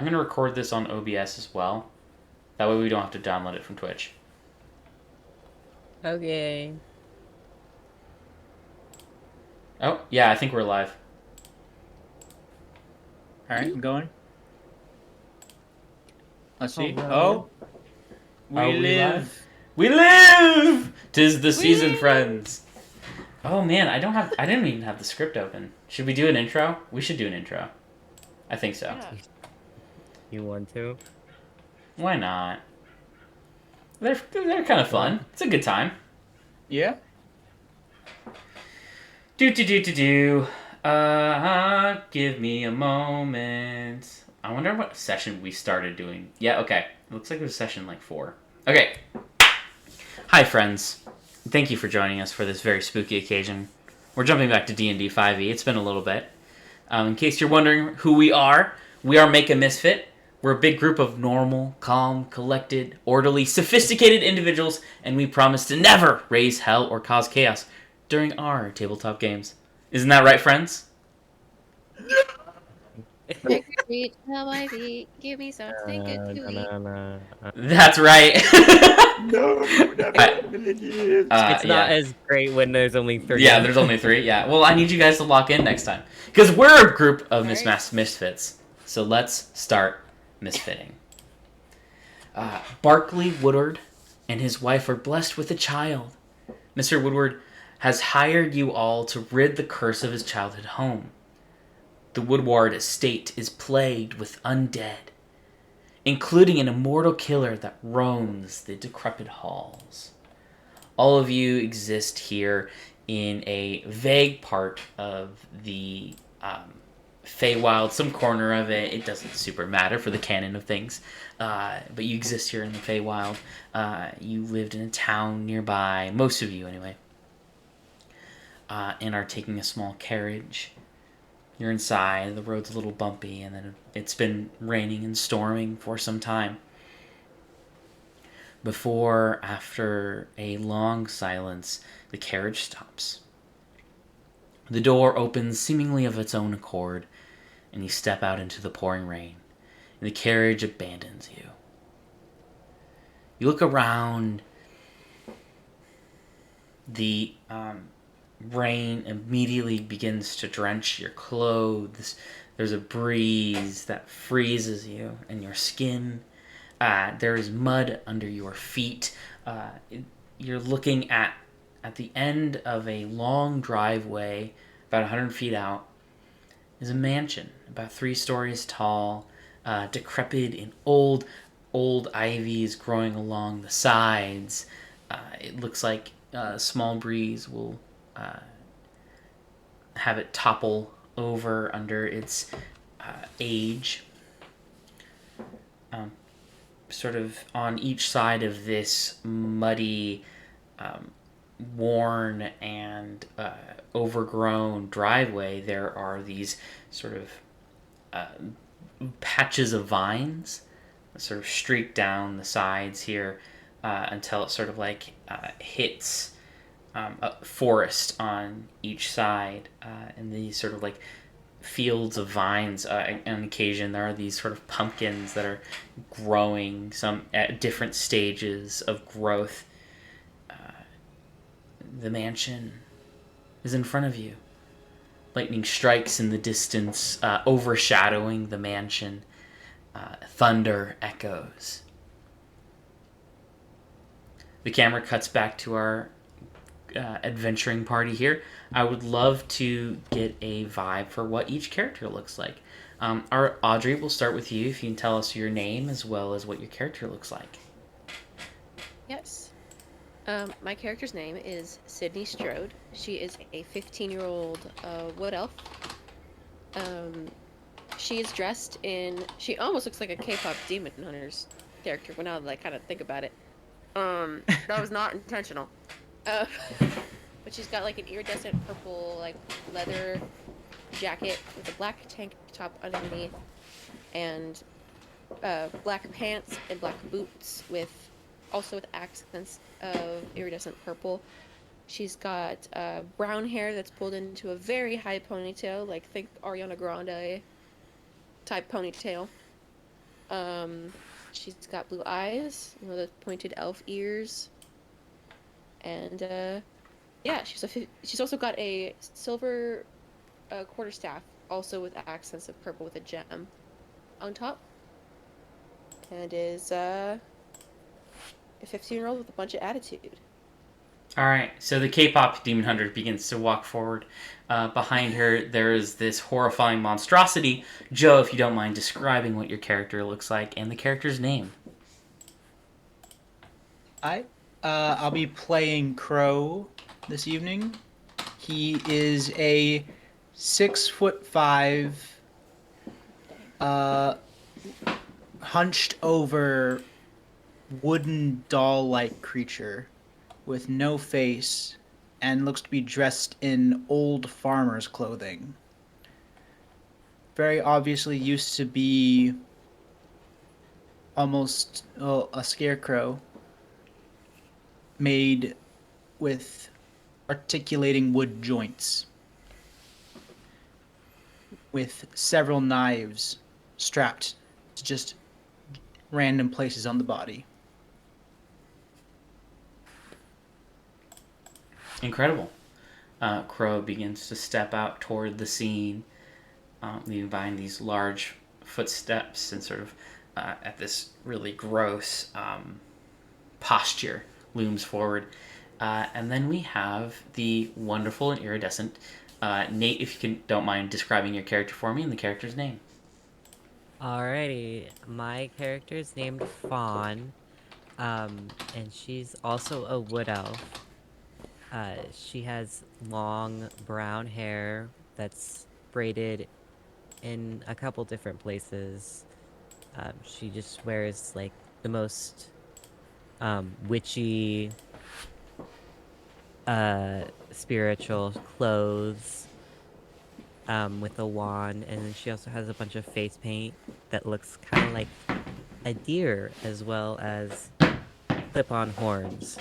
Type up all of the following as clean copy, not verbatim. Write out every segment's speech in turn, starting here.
I'm going to record this on OBS as well. That way we don't have to download it from Twitch. Okay. Oh, yeah, I think we're live. Alright, I'm going. Let's see. Alright. Oh, Are we we live? live. We live! 'Tis the season, friends. Oh man, I didn't even have the script open. Should we do an intro? We should do an intro. I think so. Yeah. You want to? Why not? They're kind of fun. It's a good time. Yeah. Do. Give me a moment. I wonder what session we started doing. Yeah, okay. It looks like it was session like 4. Okay. Hi, friends. Thank you for joining us for this very spooky occasion. We're jumping back to D&D 5e. It's been a little bit. In case you're wondering who we are Make a Misfit. We're a big group of normal, calm, collected, orderly, sophisticated individuals, and we promise to never raise hell or cause chaos during our tabletop games. Isn't that right, friends? Trick or treat, tell my feet, give me something good to eat. That's right. No, It's not as great when there's only 3. Yeah, there's only 3. Yeah. Well, I need you guys to lock in next time. Because we're a group of misfits. So let's start misfitting. Barclay Woodwarde and his wife are blessed with a child. Mr. Woodwarde has hired you all to rid the curse of his childhood home. The Woodwarde estate is plagued with undead, including an immortal killer that roams the decrepit halls. All of you exist here in a vague part of the Feywild, some corner of it. It doesn't super matter for the canon of things. But you exist here in the Feywild. You lived in a town nearby, most of you anyway, and are taking a small carriage. You're inside, the road's a little bumpy, and then it's been raining and storming for some time. Before, after a long silence, the carriage stops. The door opens seemingly of its own accord, and you step out into the pouring rain, and the carriage abandons you. You look around. The rain immediately begins to drench your clothes. There's a breeze that freezes you and your skin. There is mud under your feet. You're looking at the end of a long driveway, about 100 feet out, is a mansion, about 3 stories tall, decrepit and old. Old ivy is growing along the sides. It looks like a small breeze will have it topple over under its age. Sort of on each side of this muddy, worn, and overgrown driveway, there are these sort of patches of vines that sort of streak down the sides here until it sort of like hits a forest on each side, and these sort of like fields of vines. On occasion, there are these sort of pumpkins that are growing, some at different stages of growth. The mansion is in front of you. Lightning strikes in the distance, overshadowing the mansion. Thunder echoes. The camera cuts back to our adventuring party here. I would love to get a vibe for what each character looks like. Our Audrey, we'll start with you if you can tell us your name as well as what your character looks like. Yes. My character's name is Sydney Strode. She is a 15-year-old wood elf. She is dressed in... She almost looks like a K-pop Demon Hunters character when I kind of think about it. That was not intentional. But she's got like an iridescent purple like leather jacket with a black tank top underneath, and black pants and black boots with accents of iridescent purple. She's got brown hair that's pulled into a very high ponytail, like think Ariana Grande type ponytail. She's got blue eyes, one of the pointed elf ears, and yeah, she's also got a silver quarterstaff, also with accents of purple with a gem on top, and is a 15-year-old with a bunch of attitude. All right, so the K-pop demon hunter begins to walk forward. Behind her, there is this horrifying monstrosity. Joe, if you don't mind describing what your character looks like and the character's name. I'll be playing Crow this evening. He is a 6'5", hunched over wooden doll-like creature with no face and looks to be dressed in old farmer's clothing. Very obviously used to be almost a scarecrow made with articulating wood joints with several knives strapped to just random places on the body. Incredible. Crow begins to step out toward the scene, leaving behind these large footsteps and sort of at this really gross posture looms forward. And then we have the wonderful and iridescent Nate, if you don't mind describing your character for me and the character's name. Alrighty, my character's named Fawn, and she's also a wood elf. She has long brown hair that's braided in a couple different places. She just wears like the most witchy, spiritual clothes with a wand, and then she also has a bunch of face paint that looks kind of like a deer, as well as clip-on horns.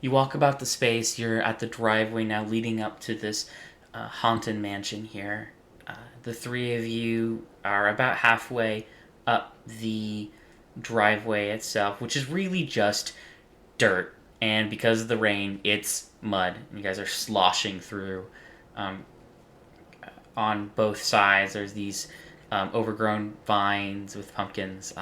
You walk about the space. You're at the driveway now leading up to this haunted mansion here. The three of you are about halfway up the driveway itself, which is really just dirt. And because of the rain, it's mud. You guys are sloshing through. On both sides, there's these overgrown vines with pumpkins.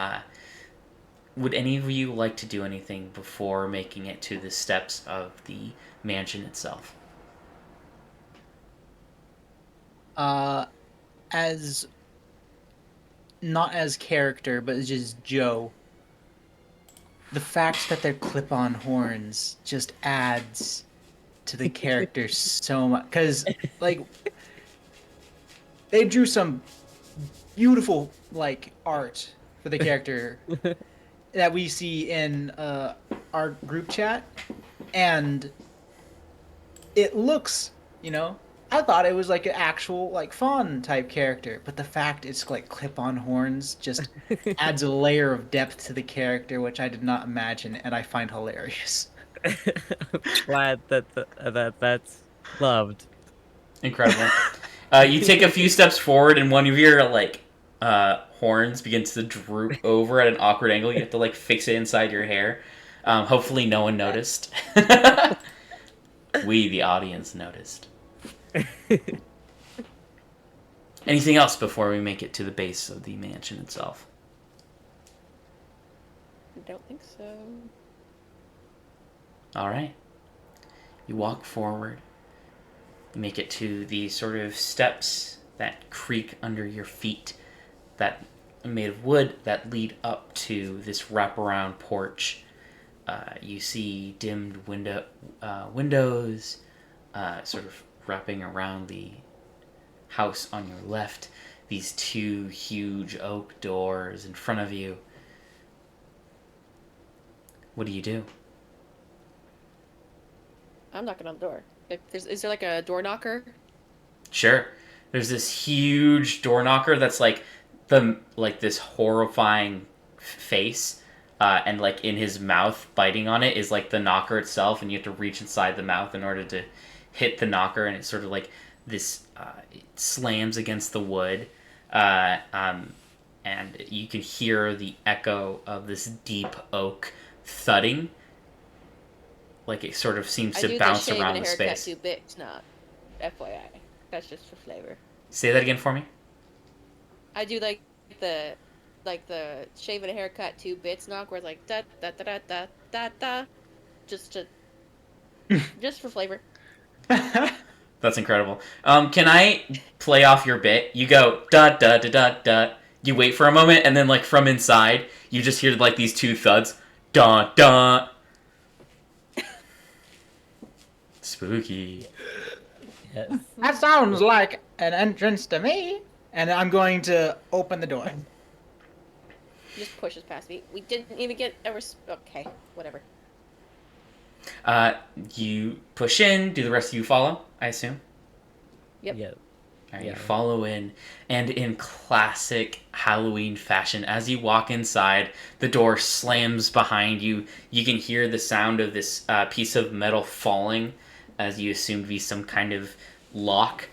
Would any of you like to do anything before making it to the steps of the mansion itself? As not as character, but as just Joe. The fact that they're clip-on horns just adds to the character so much. Because, like, they drew some beautiful, like, art for the character that we see in our group chat. And it looks, I thought it was like an actual like fawn type character, but the fact it's like clip-on horns just adds a layer of depth to the character, which I did not imagine, and I find hilarious. I'm glad that's loved. Incredible. You take a few steps forward, and one of your horns begins to droop over at an awkward angle. You have to fix it inside your hair. Hopefully, no one noticed. We, the audience, noticed. Anything else before we make it to the base of the mansion itself? I don't think so. All right. You walk forward. You make it to the sort of steps that creak under your feet, that are made of wood, that lead up to this wraparound porch. You see dimmed windows, sort of wrapping around the house on your left. These two huge oak doors in front of you. What do you do? I'm knocking on the door. Is there like a door knocker? Sure. There's this huge door knocker that's this horrifying face, and in his mouth biting on it is the knocker itself, and you have to reach inside the mouth in order to hit the knocker, and it's sort of this it slams against the wood. And you can hear the echo of this deep oak thudding. Like it sort of seems I to do bounce the shave around and the a haircut space. too big, not FYI. That's just for flavor. Say that again for me. I do the shave and a haircut 2 bits knock where it's like da da da da da da da, just to just for flavor. That's incredible. Can I play off your bit? You go da da da da da. You wait for a moment, and then like from inside, you just hear like these two thuds, da da. Spooky. Yes. That sounds like an entrance to me. And I'm going to open the door. He just pushes past me. We didn't even get a okay, whatever. You push in. Do the rest of you follow? I assume. Yep. Yep. All right, Yeah. You follow in, and in classic Halloween fashion, as you walk inside, the door slams behind you. You can hear the sound of this piece of metal falling, as you assume to be some kind of lock.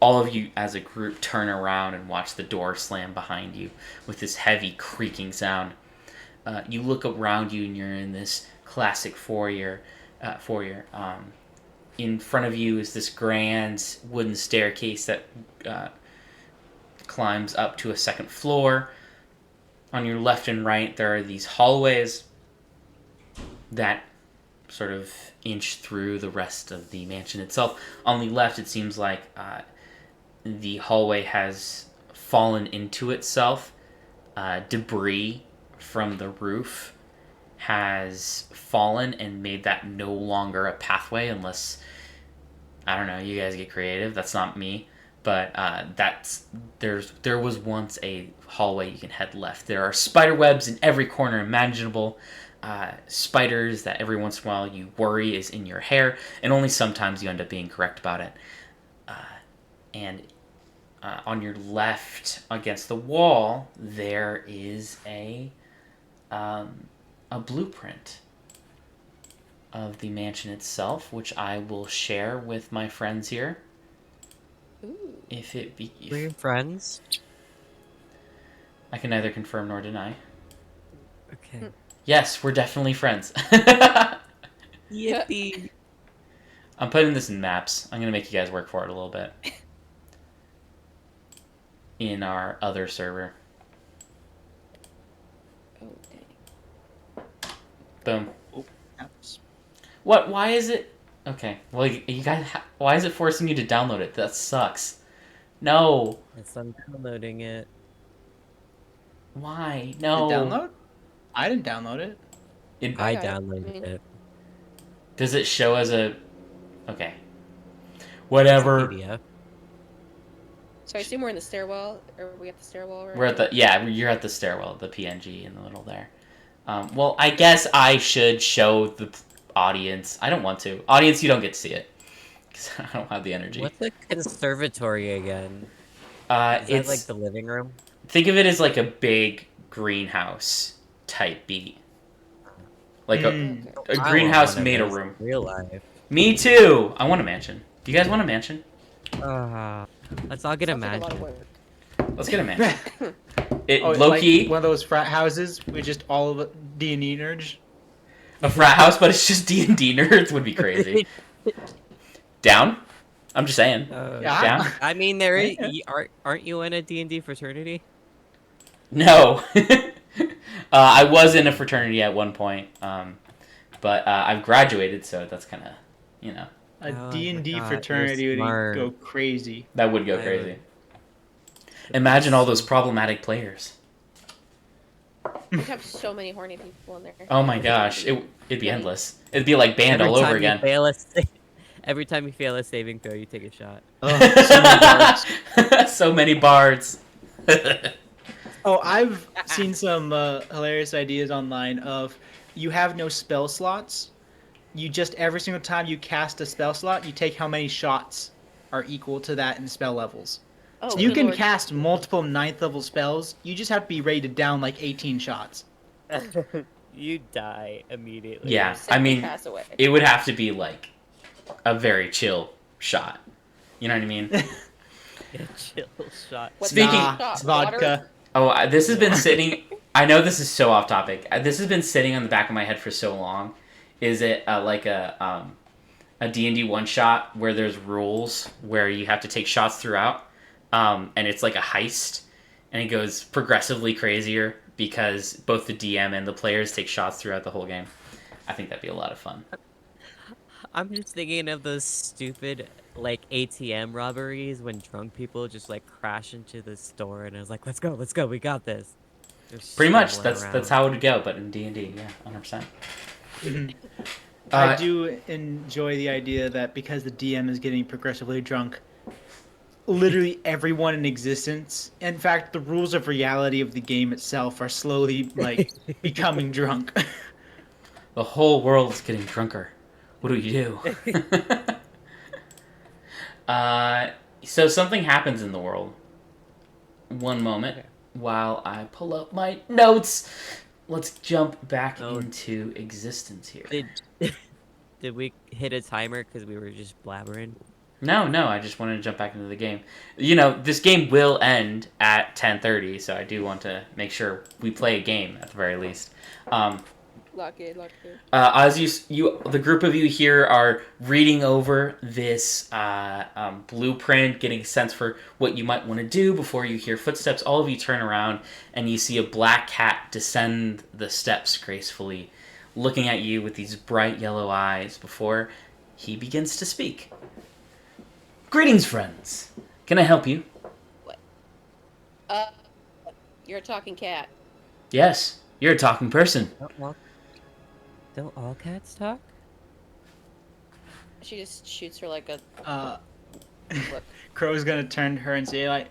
All of you as a group turn around and watch the door slam behind you with this heavy creaking sound. You look around you, and you're in this classic foyer. In front of you is this grand wooden staircase that climbs up to a second floor. On your left and right, there are these hallways that sort of inch through the rest of the mansion itself. On the left, it seems like the hallway has fallen into itself. Debris from the roof has fallen and made that no longer a pathway unless, I don't know, you guys get creative. That's not me. But there was once a hallway you can head left. There are spider webs in every corner imaginable. Spiders that every once in a while you worry is in your hair, and only sometimes you end up being correct about it. And on your left, against the wall, there is a blueprint of the mansion itself, which I will share with my friends here. Ooh. We're your friends. I can neither confirm nor deny. Okay. Yes, we're definitely friends. Yippee! I'm putting this in maps. I'm gonna make you guys work for it a little bit. In our other server. Oh dang. Boom. Oh, oops. What? Why is it? Okay. Well, you guys. Why is it forcing you to download it? That sucks. No. Yes, I'm downloading it. Why? The No. download? I didn't download it. I got it. downloaded it. Does it show as a? Okay. Whatever. PDF. So I assume we're in the stairwell, or are we at the stairwell? Right We're at the You're at the stairwell, the PNG in the middle there. Well, I guess I should show the audience. I don't want to. Audience, you don't get to see it because I don't have the energy. What's a conservatory again? Is It's that like the living room? think of it as like a big greenhouse type beat, like Mm. Okay. a I greenhouse want one made a of those room. in real life. Me too. I want a mansion. Do you guys want a mansion? Let's all get a Sounds like a lot of mansion. work. Let's get a mansion. It Oh, low like key one of those frat houses with just all of it D&D nerds. a frat house, but it's just D&D nerds would be crazy. Down? I'm just saying. Yeah. Down? I mean, there is. Yeah. Aren't you in a D&D fraternity? No. I was in a fraternity at one point, but I've graduated, so that's kind of, you know, A Oh my D&D God, you're fraternity would smart. go crazy. that would go I crazy. would- Imagine all those problematic players. We have so many horny people in there. Oh my gosh, it'd be endless. It'd be like banned Every all over time you again. fail every time you fail a saving throw, you take a shot. So many bards. So many bards. Oh, I've seen some hilarious ideas online of you have no spell slots. You just every single time you cast a spell slot, you take how many shots are equal to that in spell levels. Oh, So you good can lord. cast multiple 9th level spells. You just have to be rated down like 18 shots. You die immediately. Yeah, I Simply mean, pass away. it would have to be like a very chill shot. You know what I mean? Yeah, chill shot. What's Speaking- that? Nah, it's Water? vodka. This has been sitting. I know this is so off topic. This has been sitting on the back of my head for so long. Is it like a D&D one shot where there's rules where you have to take shots throughout, and it's like a heist, and it goes progressively crazier because both the DM and the players take shots throughout the whole game. I think that'd be a lot of fun. I'm just thinking of those stupid, like, ATM robberies when drunk people just, like, crash into the store and I was like, let's go, we got this. Just Pretty much, stumbling that's around. how it would go, but in D&D, yeah, 100%. I do enjoy the idea that because the DM is getting progressively drunk, literally everyone in existence, in fact, the rules of reality of the game itself are slowly, like, becoming drunk. The whole world's getting drunker. What do you do? So something happens in the world. One moment while I pull up my notes. Let's jump back into existence here. Did we hit a timer because we were just blabbering? No, I just wanted to jump back into the game. You know, this game will end at 10:30, so I do want to make sure we play a game at the very least. Lock in. As the group of you here are reading over this blueprint, getting a sense for what you might want to do before you hear footsteps, all of you turn around and you see a black cat descend the steps gracefully, looking at you with these bright yellow eyes before he begins to speak. Greetings, friends. Can I help you? You're a talking cat. Yes, you're a talking person. Don't all cats talk? She just shoots her like a look. Crow's gonna turn to her and say, like,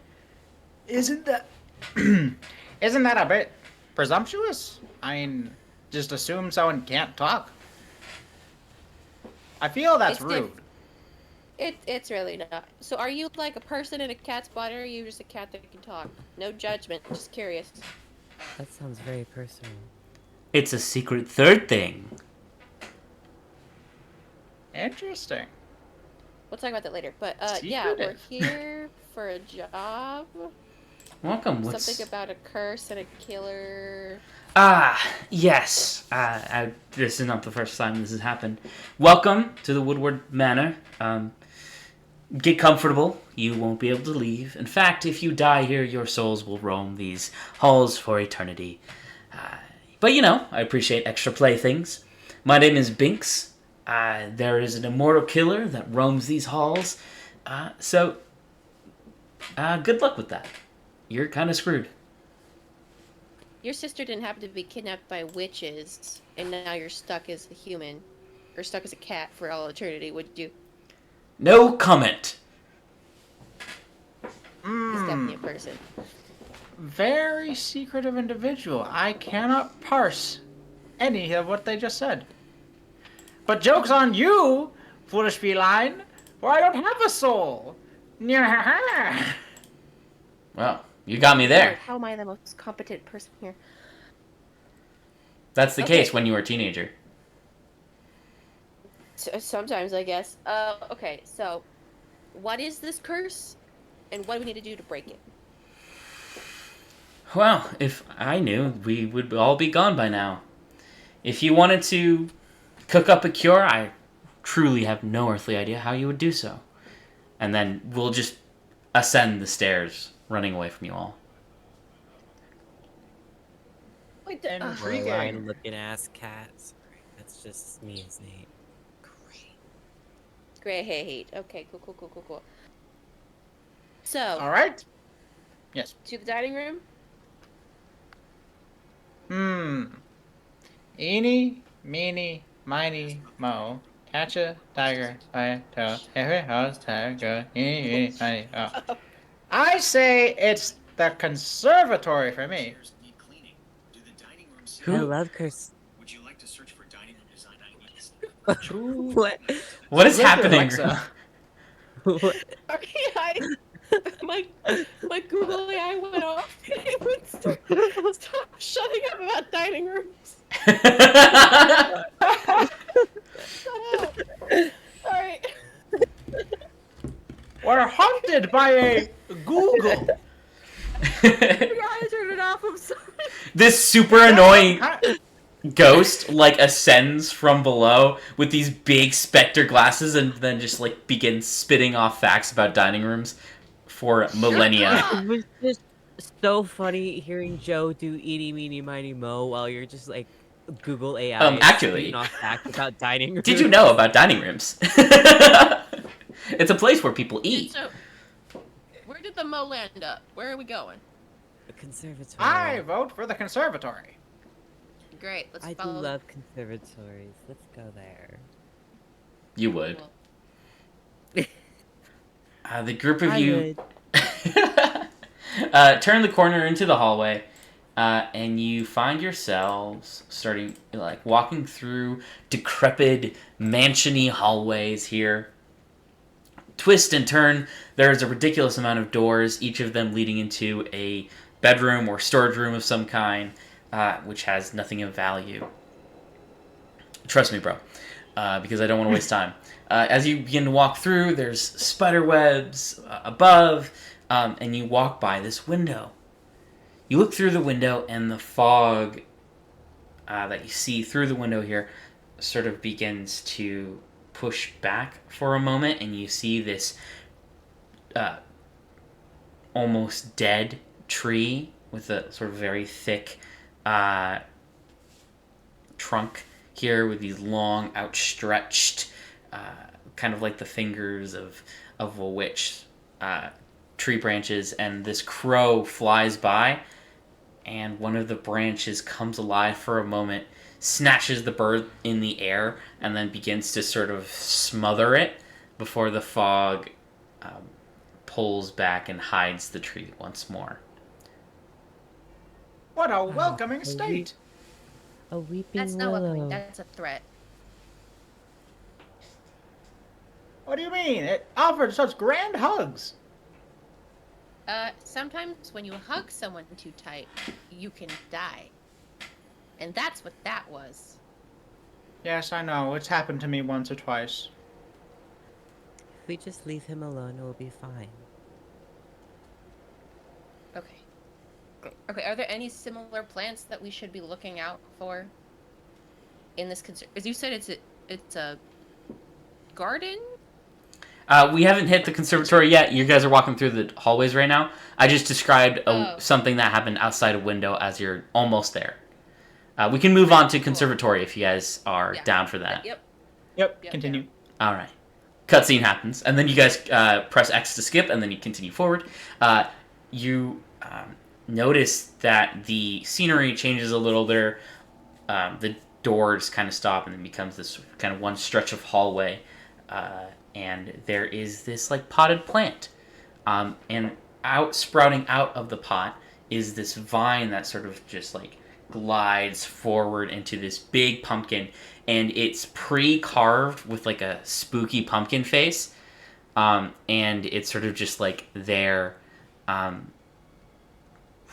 isn't that a bit presumptuous? I mean, just assume someone can't talk. I feel that's It's rude. It's really not. So are you like a person in a cat's body, or are you just a cat that can talk? No judgment, just curious. That sounds very personal. It's a secret third thing. Interesting. We'll talk about that later. But yeah, we're Secretive. here for a job. Welcome. Something about a curse and a killer. Yes. This is not the first time this has happened. Welcome to the Woodwarde Manor. Get comfortable. You won't be able to leave. In fact, if you die here, your souls will roam these halls for eternity. But you know, I appreciate extra playthings. My name is Binks. There is an immortal killer that roams these halls. So, good luck with that. You're kind of screwed. Your sister didn't happen to be kidnapped by witches, and now you're stuck as a human, or stuck as a cat for all eternity, would you? No comment. He's definitely a person. Very secretive individual. I cannot parse any of what they just said. But joke's on you, foolish feline, for I don't have a soul. Well, you got me there. How am I the most competent person here? That's the Okay. case when you were a teenager. Sometimes, I guess. Okay, so, what is this curse, and what do we need to do to break it? Well, if I knew, we would all be gone by now. If you wanted to cook up a cure, I truly have no earthly idea how you would do so. And then we'll just ascend the stairs, running away from you all. Wait, Intriguing. Line-looking ass cats. That's just me as Nate. Great hate. Okay, cool. So, All right. Yes. to the dining room? Eeny, meeny, miny, mo. Catch a tiger by a toe. Every house tiger. Eeny, meeny, miny, mo. I say it's the conservatory for me. Need cleaning. Do the dining rooms I love curse. Would you like to search for dining room design ideas? What? What is Look at happening? Alexa. What? Okay, my Google AI went off. It would stop shutting up about dining rooms. Shut up. Alright. We're haunted by a I turned it off. I'm sorry. This super annoying Kinda- ghost like ascends from below with these big specter glasses and then just like begins spitting off facts about dining rooms for millennia. up! It was just so funny hearing Joe do eeny, meeny, miny, mo while you're just like Google AI Actually, spitting off facts about dining rooms. did you know about dining rooms? It's a place where people eat. So, where did the mo land up? Where are we going? A conservatory. I vote for the conservatory. Great. Let's I do follow. love conservatories. Let's go there. You would. Well, The group of I you would. turn the corner into the hallway, and you find yourselves starting like walking through decrepit, mansiony hallways here. Twist and turn. There's a ridiculous amount of doors, each of them leading into a bedroom or storage room of some kind, which has nothing of value. Trust me, bro, because I don't want to waste time. As you begin to walk through, there's spider webs above, and you walk by this window. You look through the window, and the fog that you see through the window here sort of begins to push back for a moment, and you see this almost dead tree with a sort of very thick trunk here with these long outstretched kind of like the fingers of a witch tree branches, and this crow flies by, and one of the branches comes alive for a moment, snatches the bird in the air, and then begins to sort of smother it before the fog pulls back and hides the tree once more. What a welcoming a state. A weeping that's not willow. welcoming. That's a threat. What do you mean? It offered such grand hugs. Sometimes when you hug someone too tight, you can die. And that's what that was. Yes, I know. It's happened to me once or twice. If we just leave him alone, it will be fine. Okay. Okay, are there any similar plants that we should be looking out for in this as you said it's a garden? We haven't hit the conservatory yet. You guys are walking through the hallways right now. I just described something that happened outside a window as you're almost there. We can move on to conservatory if you guys are down for that. Yep, continue. All right. Cutscene happens, and then you guys press X to skip, and then you continue forward. You notice that the scenery changes a little there. The doors kind of stop, and it becomes this kind of one stretch of hallway. And there is this like potted plant, and sprouting out of the pot is this vine that sort of just like glides forward into this big pumpkin, and it's pre-carved with like a spooky pumpkin face, and it's sort of just like there,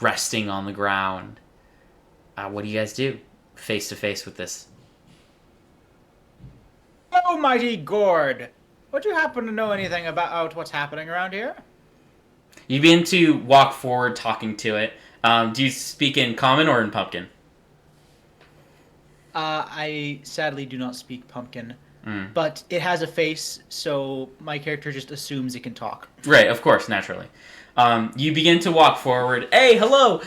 resting on the ground. What do you guys do face to face with this? Oh, mighty Gord! Would you happen to know anything about what's happening around here? You begin to walk forward, talking to it. Do you speak in common or in pumpkin? I sadly do not speak pumpkin, but it has a face, so my character just assumes it can talk. Right, of course, naturally. You begin to walk forward. Hey, hello!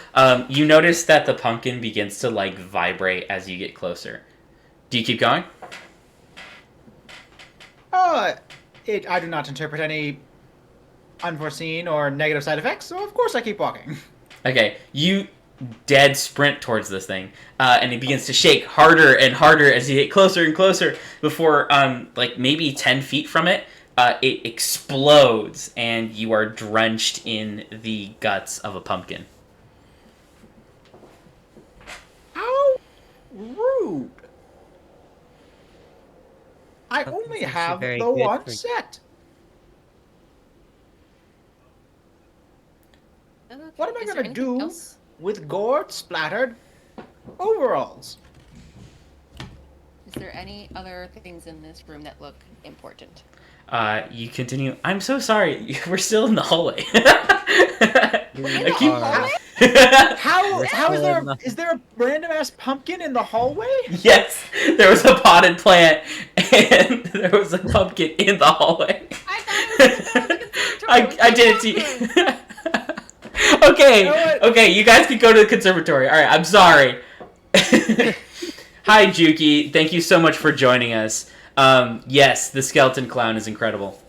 You notice that the pumpkin begins to like vibrate as you get closer. Do you keep going? I do not interpret any unforeseen or negative side effects, so of course I keep walking. Okay, you dead sprint towards this thing, and it begins to shake harder and harder as you get closer and closer before, like maybe 10 feet from it, it explodes and you are drenched in the guts of a pumpkin. How rude! I Pumpkin's only actually have very the good one for- set. Okay, What am I is there gonna anything do else? with gourd splattered overalls? Is there any other things in this room that look important? You continue. I'm so sorry. We're still in the hallway. We the keep- hallway? How We're how is still there in the- is there a random ass pumpkin in the hallway? Yes, there was a potted plant, and there was a pumpkin in the hallway. I thought it was in the middle of the conservatory. I did it to you. Okay, You know what? okay, you guys can go to the conservatory. All right, I'm sorry. Hi, Juki. Thank you so much for joining us. Yes, the skeleton clown is incredible.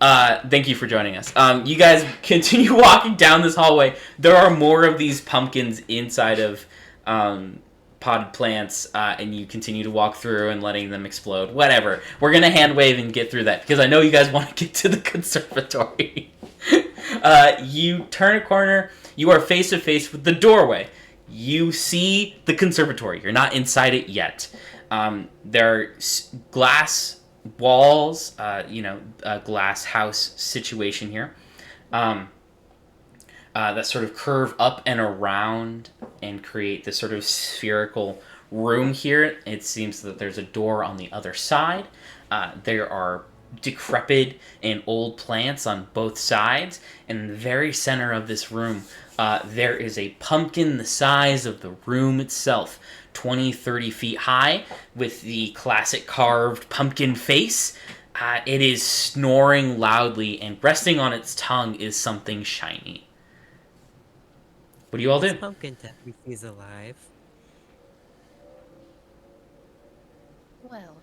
Thank you for joining us. You guys continue walking down this hallway. There are more of these pumpkins inside of potted plants, and you continue to walk through and letting them explode. Whatever. We're gonna hand wave and get through that because I know you guys want to get to the conservatory. You turn a corner. You are face to face with the doorway. You see the conservatory. You're not inside it yet. There are glass walls, a glass house situation here, that sort of curve up and around and create this sort of spherical room here. It seems that there's a door on the other side. There are decrepit and old plants on both sides. In the very center of this room, there is a pumpkin the size of the room itself, 20, 30 feet high, with the classic carved pumpkin face. It is snoring loudly, and resting on its tongue is something shiny. What do you all do? This pumpkin technically is alive. Well,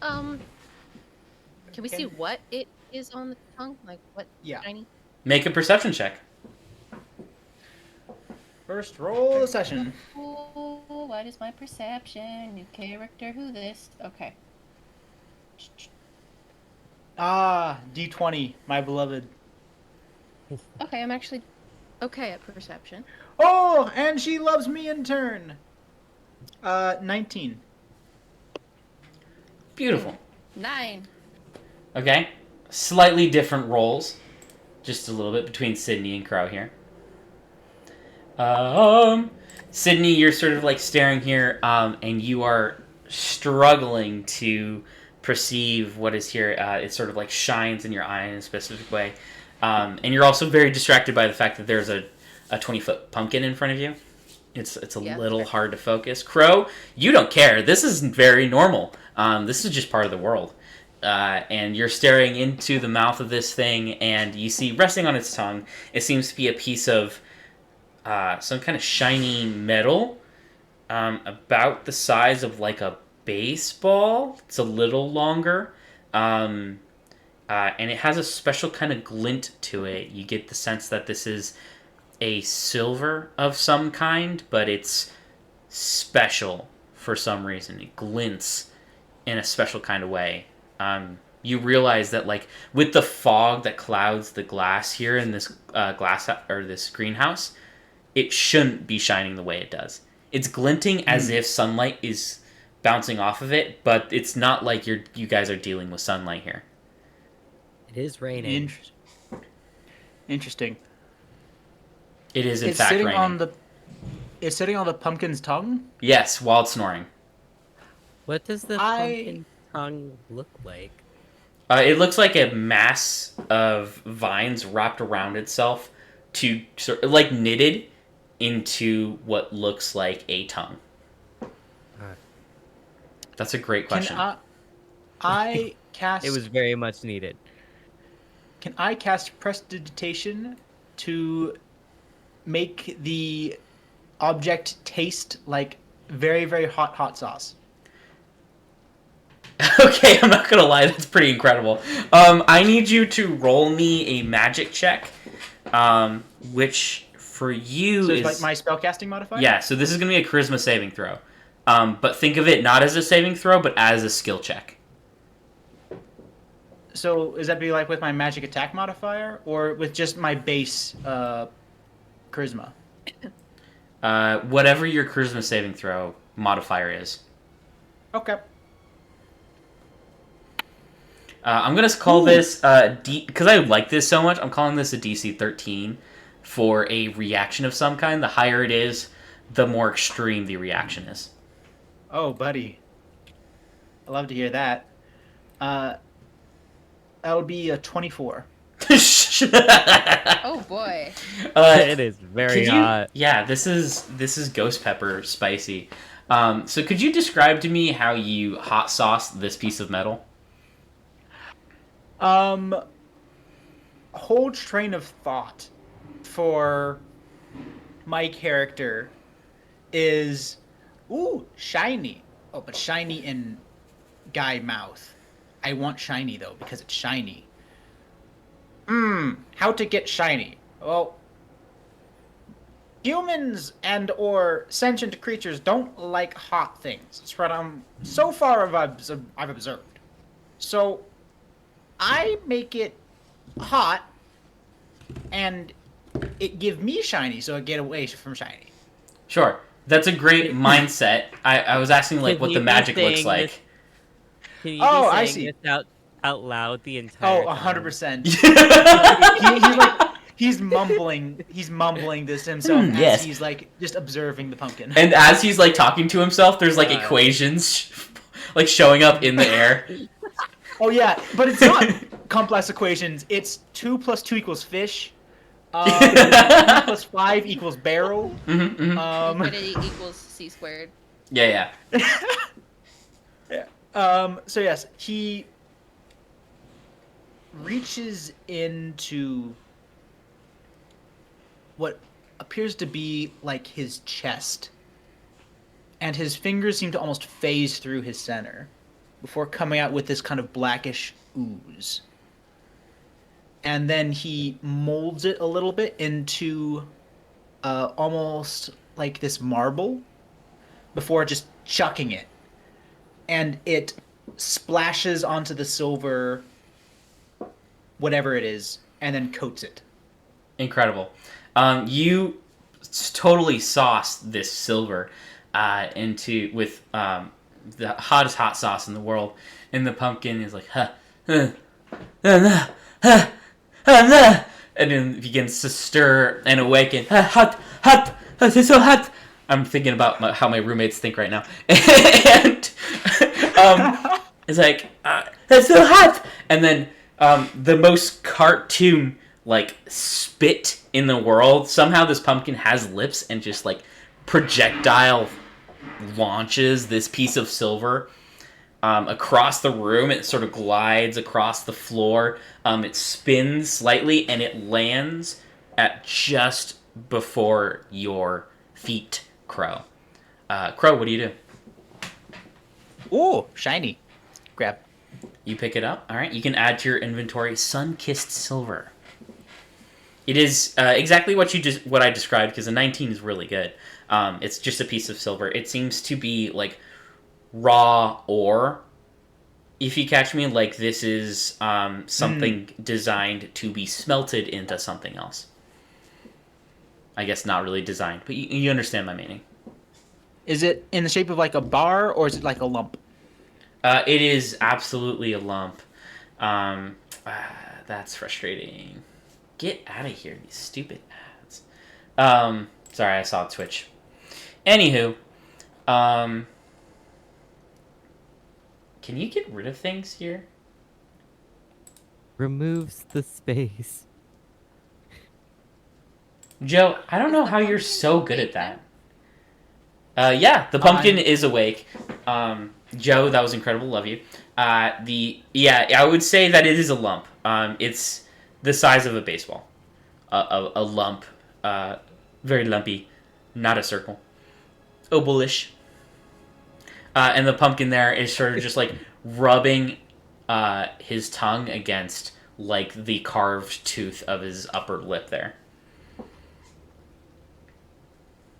can we see what it is on the tongue? Like what? Yeah. Shiny? Make a perception check. First roll of the session. Oh, what is my perception? New character, who this? Okay. D20, my beloved. Okay, I'm actually okay at perception. Oh, and she loves me in turn. 19. Beautiful. 9. Okay. Slightly different rolls. Just a little bit between Sydney and Crow here. Sydney, you're sort of like staring here, and you are struggling to perceive what is here. It sort of like shines in your eye in a specific way. And you're also very distracted by the fact that there's a 20-foot pumpkin in front of you. It's a little hard to focus. Crow, you don't care. This is very normal. This is just part of the world. And you're staring into the mouth of this thing, and you see resting on its tongue, it seems to be a piece of some kind of shiny metal, about the size of like a baseball. It's a little longer, and it has a special kind of glint to it. You get the sense that this is a silver of some kind, but it's special for some reason. It glints in a special kind of way. You realize that, like, with the fog that clouds the glass here in this this greenhouse, it shouldn't be shining the way it does. It's glinting as if sunlight is bouncing off of it, but it's not like you guys are dealing with sunlight here. It is raining. Interesting. It is in It's fact sitting raining. It's sitting on the pumpkin's tongue. Yes, while it's snoring. What does the pumpkin tongue look like? It looks like a mass of vines wrapped around itself to sort of like knitted into what looks like a tongue. That's a great question. Can I cast? It was very much needed. Can I cast prestidigitation to make the object taste like very, very hot sauce? Okay, I'm not gonna lie, that's pretty incredible. I need you to roll me a magic check, which for you So is it's like my spellcasting modifier? yeah. So this is gonna be a charisma saving throw, but think of it not as a saving throw, but as a skill check. So is that be like with my magic attack modifier, or with just my base charisma? Whatever your charisma saving throw modifier is. Okay. I'm gonna call this because I like this so much. I'm calling this a DC 13 for a reaction of some kind. The higher it is, the more extreme the reaction is. Oh, buddy. I love to hear that. That would be a 24. gosh. Oh boy. It is could very you- hot. Yeah, this is ghost pepper spicy. So could you describe to me how you hot sauce this piece of metal? Whole train of thought for my character is, ooh, shiny. Oh, but shiny in guy mouth. I want shiny though because it's shiny. How to get shiny? Well, humans and or sentient creatures don't like hot things. It's what so far I've observed. So I make it hot and it give me shiny so I get away from shiny. Sure, that's a great mindset. I was asking like Can what you the be magic looks saying like. this- Can you Oh, be I saying see. this out loud the entire Oh, time? 100%. He's like he's mumbling this to himself as Yes. he's like just observing the pumpkin. And as he's like talking to himself, there's like God. equations like showing up in the air. Oh yeah, but it's not complex equations. It's 2 + 2 = fish. 3 + 5 = barrel. Infinity equals c². Yeah. So yes, he reaches into what appears to be like his chest, and his fingers seem to almost phase through his center before coming out with this kind of blackish ooze. And then he molds it a little bit into almost like this marble before just chucking it. And it splashes onto the silver, whatever it is, and then coats it. Incredible. You totally sauced this silver into with the hottest hot sauce in the world, and the pumpkin is like, and then begins to stir and awaken. Hot, it's so hot. I'm thinking about how my roommates think right now, and it's like, it's so hot, and then the most cartoon like spit in the world. Somehow this pumpkin has lips and just like projectile launches this piece of silver across the room. It sort of glides across the floor. It spins slightly and it lands at just before your feet, Crow. Crow, what do you do? Ooh, shiny. Grab. You pick it up. All right. You can add to your inventory sun-kissed silver. It is exactly what I described, because a 19 is really good. It's just a piece of silver. It seems to be like raw ore. If you catch me, like this is something designed to be smelted into something else. I guess not really designed, but you understand my meaning. Is it in the shape of like a bar, or is it like a lump? It is absolutely a lump. That's frustrating. Get out of here, you stupid ads. Sorry, I saw Twitch. Anywho, can you get rid of things here? Removes the space. Joe, I don't know how you're so good at that. Yeah, the pumpkin is awake. Joe, that was incredible. Love you. I would say that it is a lump. It's the size of a baseball. A lump. Very lumpy. Not a circle. Ovalish. And the pumpkin there is sort of just like rubbing his tongue against like the carved tooth of his upper lip there.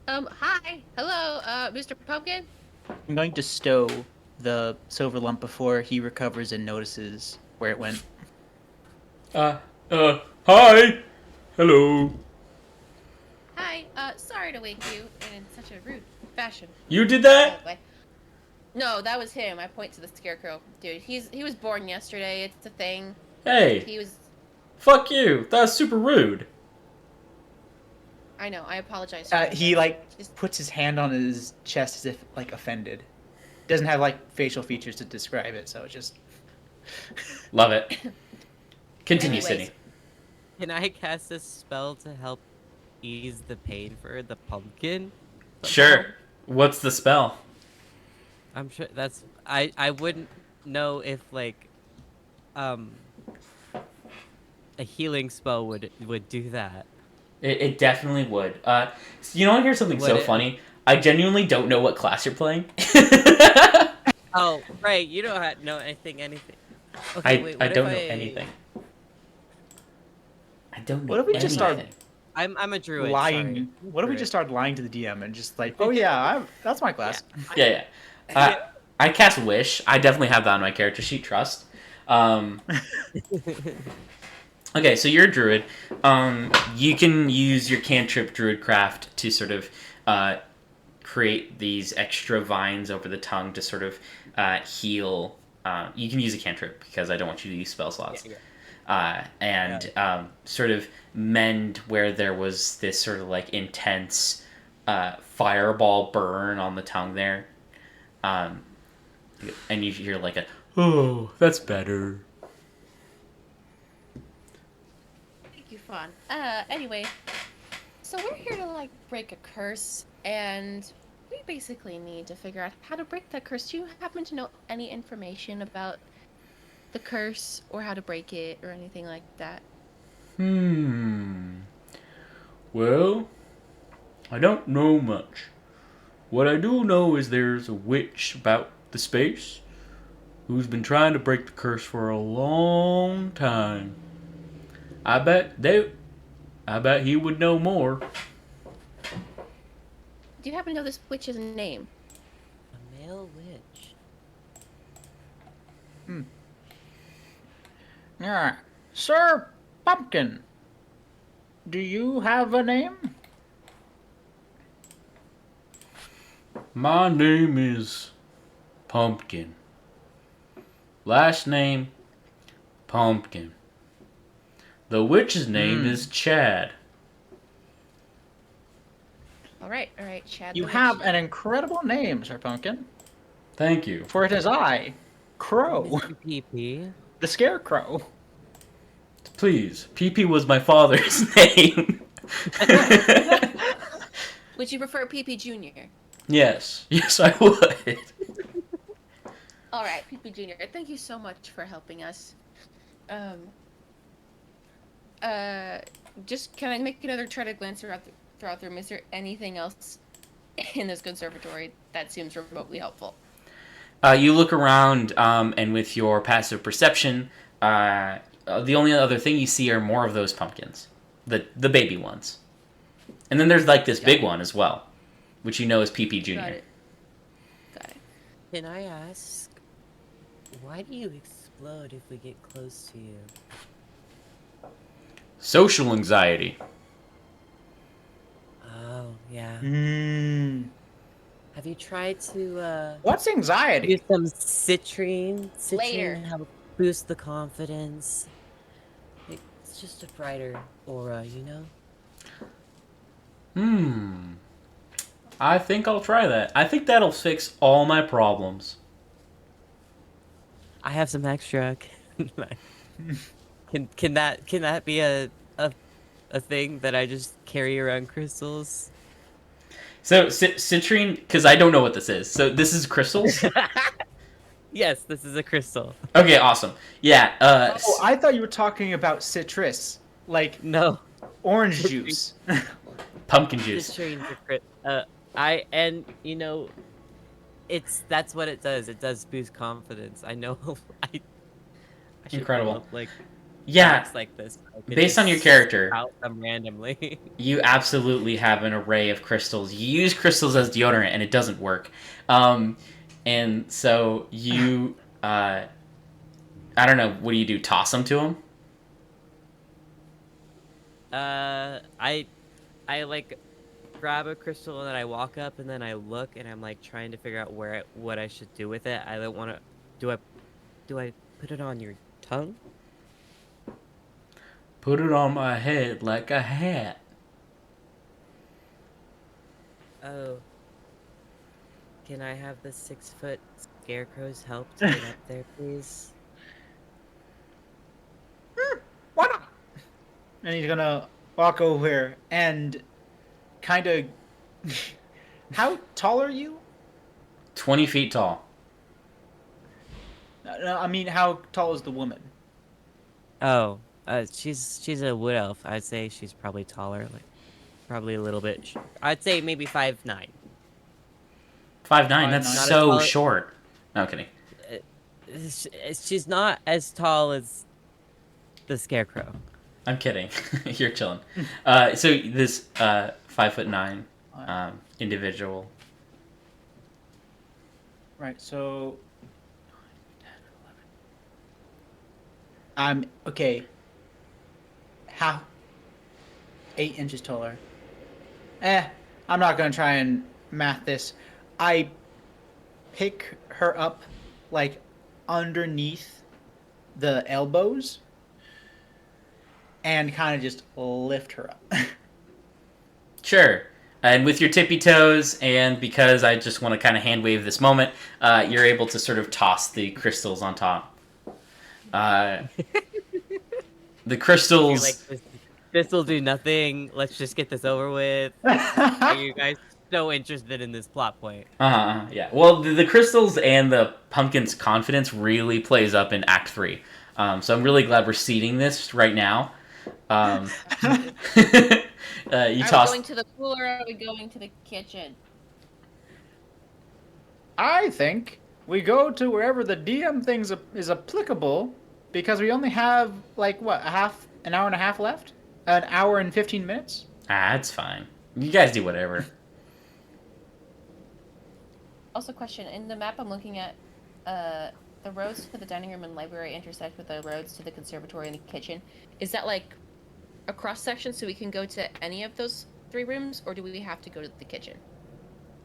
Hi. Hello, Mr. Pumpkin. I'm going to stow the silver lump before he recovers and notices where it went. Hi. Hello. Hi. Sorry to wake you in such a rude fashion. You did that? By the way. No, that was him. I point to the scarecrow. Dude, he was born yesterday. It's a thing. Hey, He was... fuck you. That's super rude. I know. I apologize. He like Just- puts his hand on his chest as if like offended. Doesn't have like facial features to describe it, so it's just Love it. Continue, Anyways. Sydney. Can I cast a spell to help ease the pain for the pumpkin? Somehow? Sure. What's the spell? I'm sure that's I wouldn't know if like um a healing spell would do that. It definitely would. You want to hear something Would so it? funny? I genuinely don't know what class you're playing. Oh, right, you don't know anything. Okay, wait, I what if don't know anything. I don't What know if we just start anything. I'm a druid, sorry. lying? I'm a What if we druid. just start lying to the DM and just like, oh yeah, that's my class. Yeah, yeah. I cast Wish. I definitely have that on my character sheet. Trust. Okay, so you're a druid. You can use your cantrip druidcraft to sort of create these extra vines over the tongue to sort of heal. You can use a cantrip because I don't want you to use spell slots. And sort of mend where there was this sort of like intense fireball burn on the tongue there. And you hear like a, oh, that's better. Thank you, Fawn. Anyway, so we're here to like break a curse, and we basically need to figure out how to break that curse. Do you happen to know any information about the curse or how to break it or anything like that? Well, I don't know much. What I do know is there's a witch about the space who's been trying to break the curse for a long time. I bet he would know more. Do you happen to know this witch's name? A male witch. Yeah, Sir Pumpkin. Do you have a name? My name is Pumpkin. Last name Pumpkin. The witch's name is Chad. All right, Chad. You the have witch. an incredible name, Sir Pumpkin. Thank you. For it is I, Crow, Mr. PP. the Scarecrow. Please, PP was my father's name. Would you prefer PP Junior? Yes, I would. All right, PP Junior. Thank you so much for helping us. Just can I make another try to glance throughout the room? Is there anything else in this conservatory that seems remotely helpful? You look around, and with your passive perception, the only other thing you see are more of those pumpkins, the baby ones, and then there's like this big one as well, which you know is PP Junior. Got it. Can I ask, why do you explode if we get close to you? Social anxiety. Oh, yeah. Have you tried to, What's anxiety? use some citrine? Later. Citrine help boost the confidence. It's just a brighter aura, you know? I think I'll try that. I think that'll fix all my problems. I have some extra. Can that be a thing that I just carry around crystals? So citrine, because I don't know what this is. So this is crystals. Yes, this is a crystal. Okay, awesome. Yeah. Oh, I thought you were talking about citrus, like No, orange juice. pumpkin juice. citrine's you know, that's what it does. It does boost confidence. I know. I should Incredible. pull up, like, Yeah. facts like this. I could Based on just your character, spout them randomly. you absolutely have an array of crystals. You use crystals as deodorant, and it doesn't work. And so you, I don't know. What do? Toss them to him? I like grab a crystal and then I walk up and then I look and I'm like trying to figure out what I should do with it. I don't want to. Do I put it on your tongue? Put it on my head like a hat. Oh. Can I have the 6-foot scarecrow's help to get up there, please? Why not? and he's gonna walk over and kind of. How tall are you? 20 feet tall. No, I mean, how tall is the woman? Oh, she's a wood elf. I'd say she's probably taller, like probably a little bit. I'd say maybe 5'9". 5'9", that's 5'9". Not as so tall. short. No, kidding. She's not as tall as the scarecrow. I'm kidding. You're chilling. So this 5'9" individual. Right. So. I'm okay. How? 8 inches taller. I'm not gonna try and math this. I pick her up like underneath the elbows and kind of just lift her up. Sure. And with your tippy toes, and because I just want to kind of hand wave this moment, you're able to sort of toss the crystals on top. The crystals. You're like, this will do nothing. Let's just get this over with. Are you guys so interested in this plot point? Yeah. Well, the crystals and the pumpkin's confidence really plays up in Act 3. So I'm really glad we're seeding this right now. You Are we toss. going to the pool or are we going to the kitchen? I think we go to wherever the DM things is applicable because we only have like what an hour and a half left, an hour and 15 minutes. It's fine. You guys do whatever. Also, question: in the map I'm looking at, the roads to the dining room and library intersect with the roads to the conservatory and the kitchen. Is that like a cross section so we can go to any of those 3 rooms, or do we have to go to the kitchen?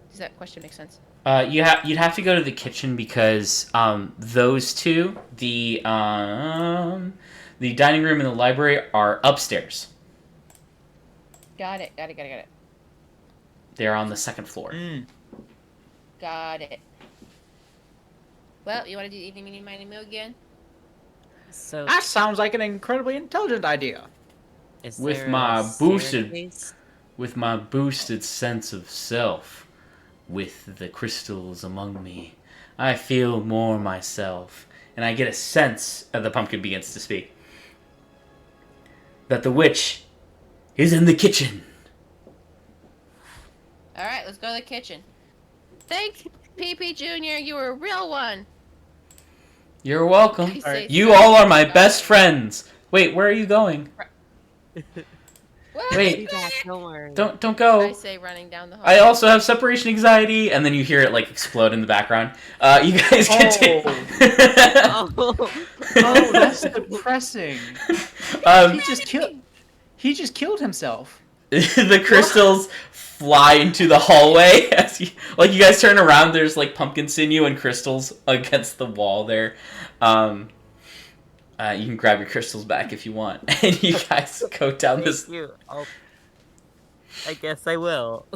Does that question make sense? You'd have to go to the kitchen because those two, the dining room and the library, are upstairs. Got it. They're on the second floor. Got it. Well, you want to do evening, meeting, mighty moo again? So That sounds like an incredibly intelligent idea. is With there my a boosted- staircase? With my boosted sense of self, with the crystals among me, I feel more myself, and I get a sense, the pumpkin begins to speak, that the witch is in the kitchen. All right, let's go to the kitchen. Thanks, PP Junior. You were a real one. You're welcome. I say You so. all are my best friends. Wait, where are you going? What? Wait. Don't worry. Don't I go. say running down the hall. I also have separation anxiety, and then you hear it like explode in the background. You guys continue. Oh. Oh, that's depressing. um, He just killed himself. the crystals fly into the hallway as you guys turn around. There's like pumpkin sinew and crystals against the wall there. You can grab your crystals back if you want, and you guys go down this. Thank you. I guess I will.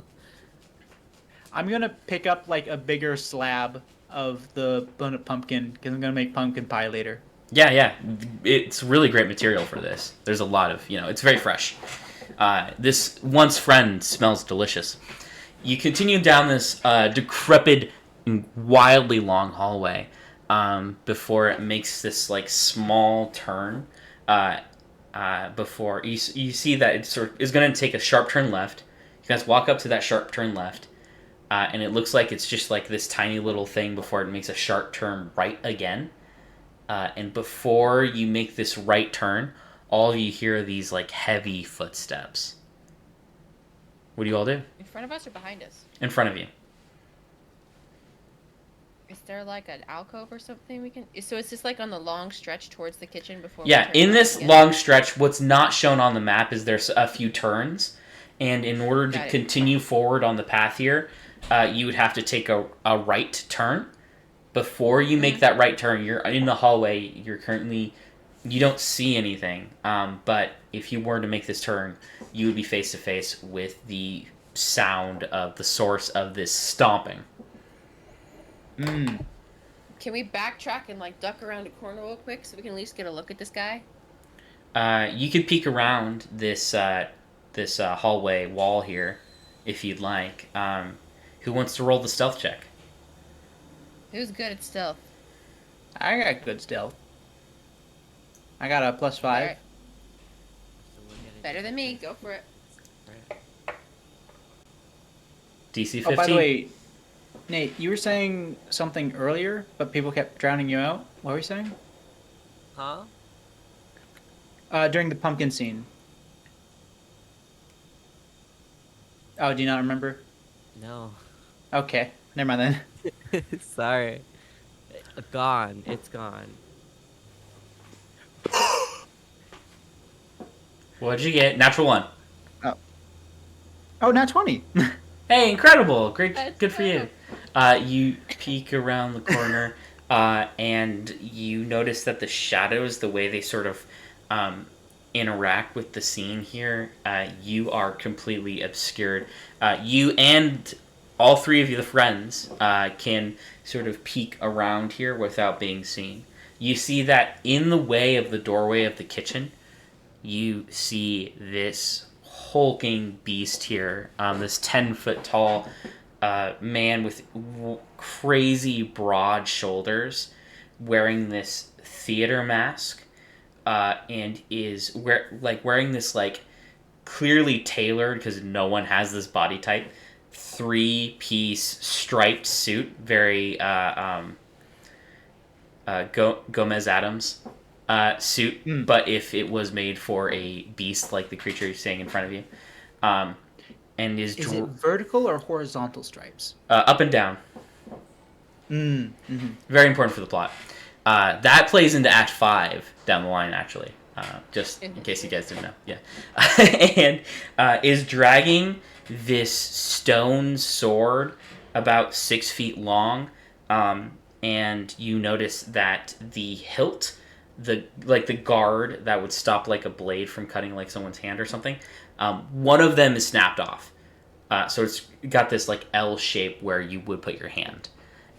I'm gonna pick up like a bigger slab of the pumpkin because I'm gonna make pumpkin pie later. Yeah, it's really great material for this. There's a lot of, it's very fresh. This once friend smells delicious. You continue down this decrepit, wildly long hallway before it makes this like small turn. Before you see that it sort of is going to take a sharp turn left. You guys walk up to that sharp turn left, and it looks like it's just like this tiny little thing before it makes a sharp turn right again. And before you make this right turn, all of you hear these like heavy footsteps. What do you all do? In front of us or behind us? In front of you. Is there like an alcove or something we can? So it's just like on the long stretch towards the kitchen before. Yeah, we turn in left this again? long stretch, what's not shown on the map is there's a few turns, and in order to Got it. continue forward on the path here, you would have to take a right turn. Before you make that right turn, you're in the hallway. You don't see anything, but if you were to make this turn, you would be face to face with the sound of the source of this stomping. Can we backtrack and like duck around a corner real quick so we can at least get a look at this guy? You could peek around this hallway wall here, if you'd like. Who wants to roll the stealth check? Who's good at stealth? I got good stealth. I got a +5. Alright. So we'll get a Better than me. Go for it. Right. DC 15. Oh, by the way, Nate, you were saying something earlier, but people kept drowning you out. What were you saying? Huh? During the pumpkin scene. Oh, do you not remember? No. Okay, never mind then. Sorry. Gone. It's gone. What'd you get? Natural 1. Oh, nat 20. Hey, incredible! Great, That's good for you. You peek around the corner, and you notice that the shadows, the way they sort of interact with the scene here, you are completely obscured. You and all three of you, the friends, can sort of peek around here without being seen. You see that in the way of the doorway of the kitchen, you see this hulking beast here, this 10-foot tall man with crazy broad shoulders, wearing this theater mask, and is wearing this clearly tailored, because no one has this body type, 3-piece striped suit, very Gomez Adams suit, but if it was made for a beast like the creature you're seeing in front of you, and Is it vertical or horizontal stripes? up and down. Mm-hmm. Very important for the plot. That plays into Act 5 down the line, actually. Just in case you guys didn't know. Yeah. And is dragging this stone sword about 6 feet long. And you notice that the hilt, the guard that would stop a blade from cutting someone's hand or something, one of them is snapped off. So it's got this L shape where you would put your hand.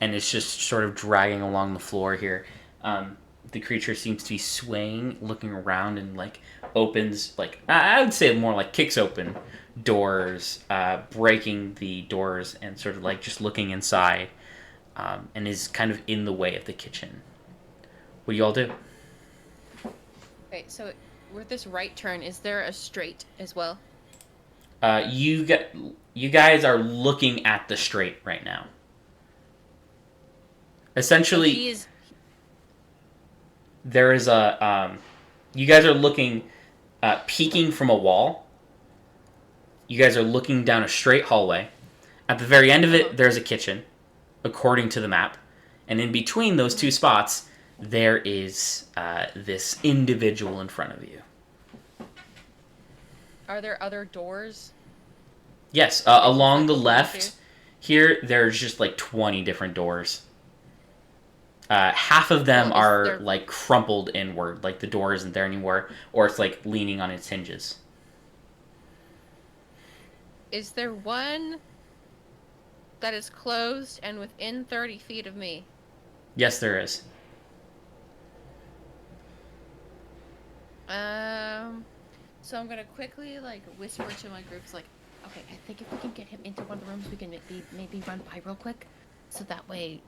And it's just sort of dragging along the floor here. The creature seems to be swaying, looking around, and opens I would say more kicks open doors, breaking the doors, and sort of just looking inside, and is kind of in the way of the kitchen. What do you all do? Okay, so with this right turn, is there a straight as well? You guys are looking at the straight right now. Essentially, So he is. there is a you guys are looking, peeking from a wall. You guys are looking down a straight hallway. At the very end of it, there's a kitchen, according to the map, and in between those two spots, there is this individual in front of you. Are there other doors? Yes, along the left here, there's just 20 different doors. Half of them Well, are there- crumpled inward, the door isn't there anymore, or it's leaning on its hinges. Is there one that is closed and within 30 feet of me? Yes, there is. So I'm gonna quickly whisper to my groups okay, I think if we can get him into one of the rooms, we can maybe run by real quick, so that way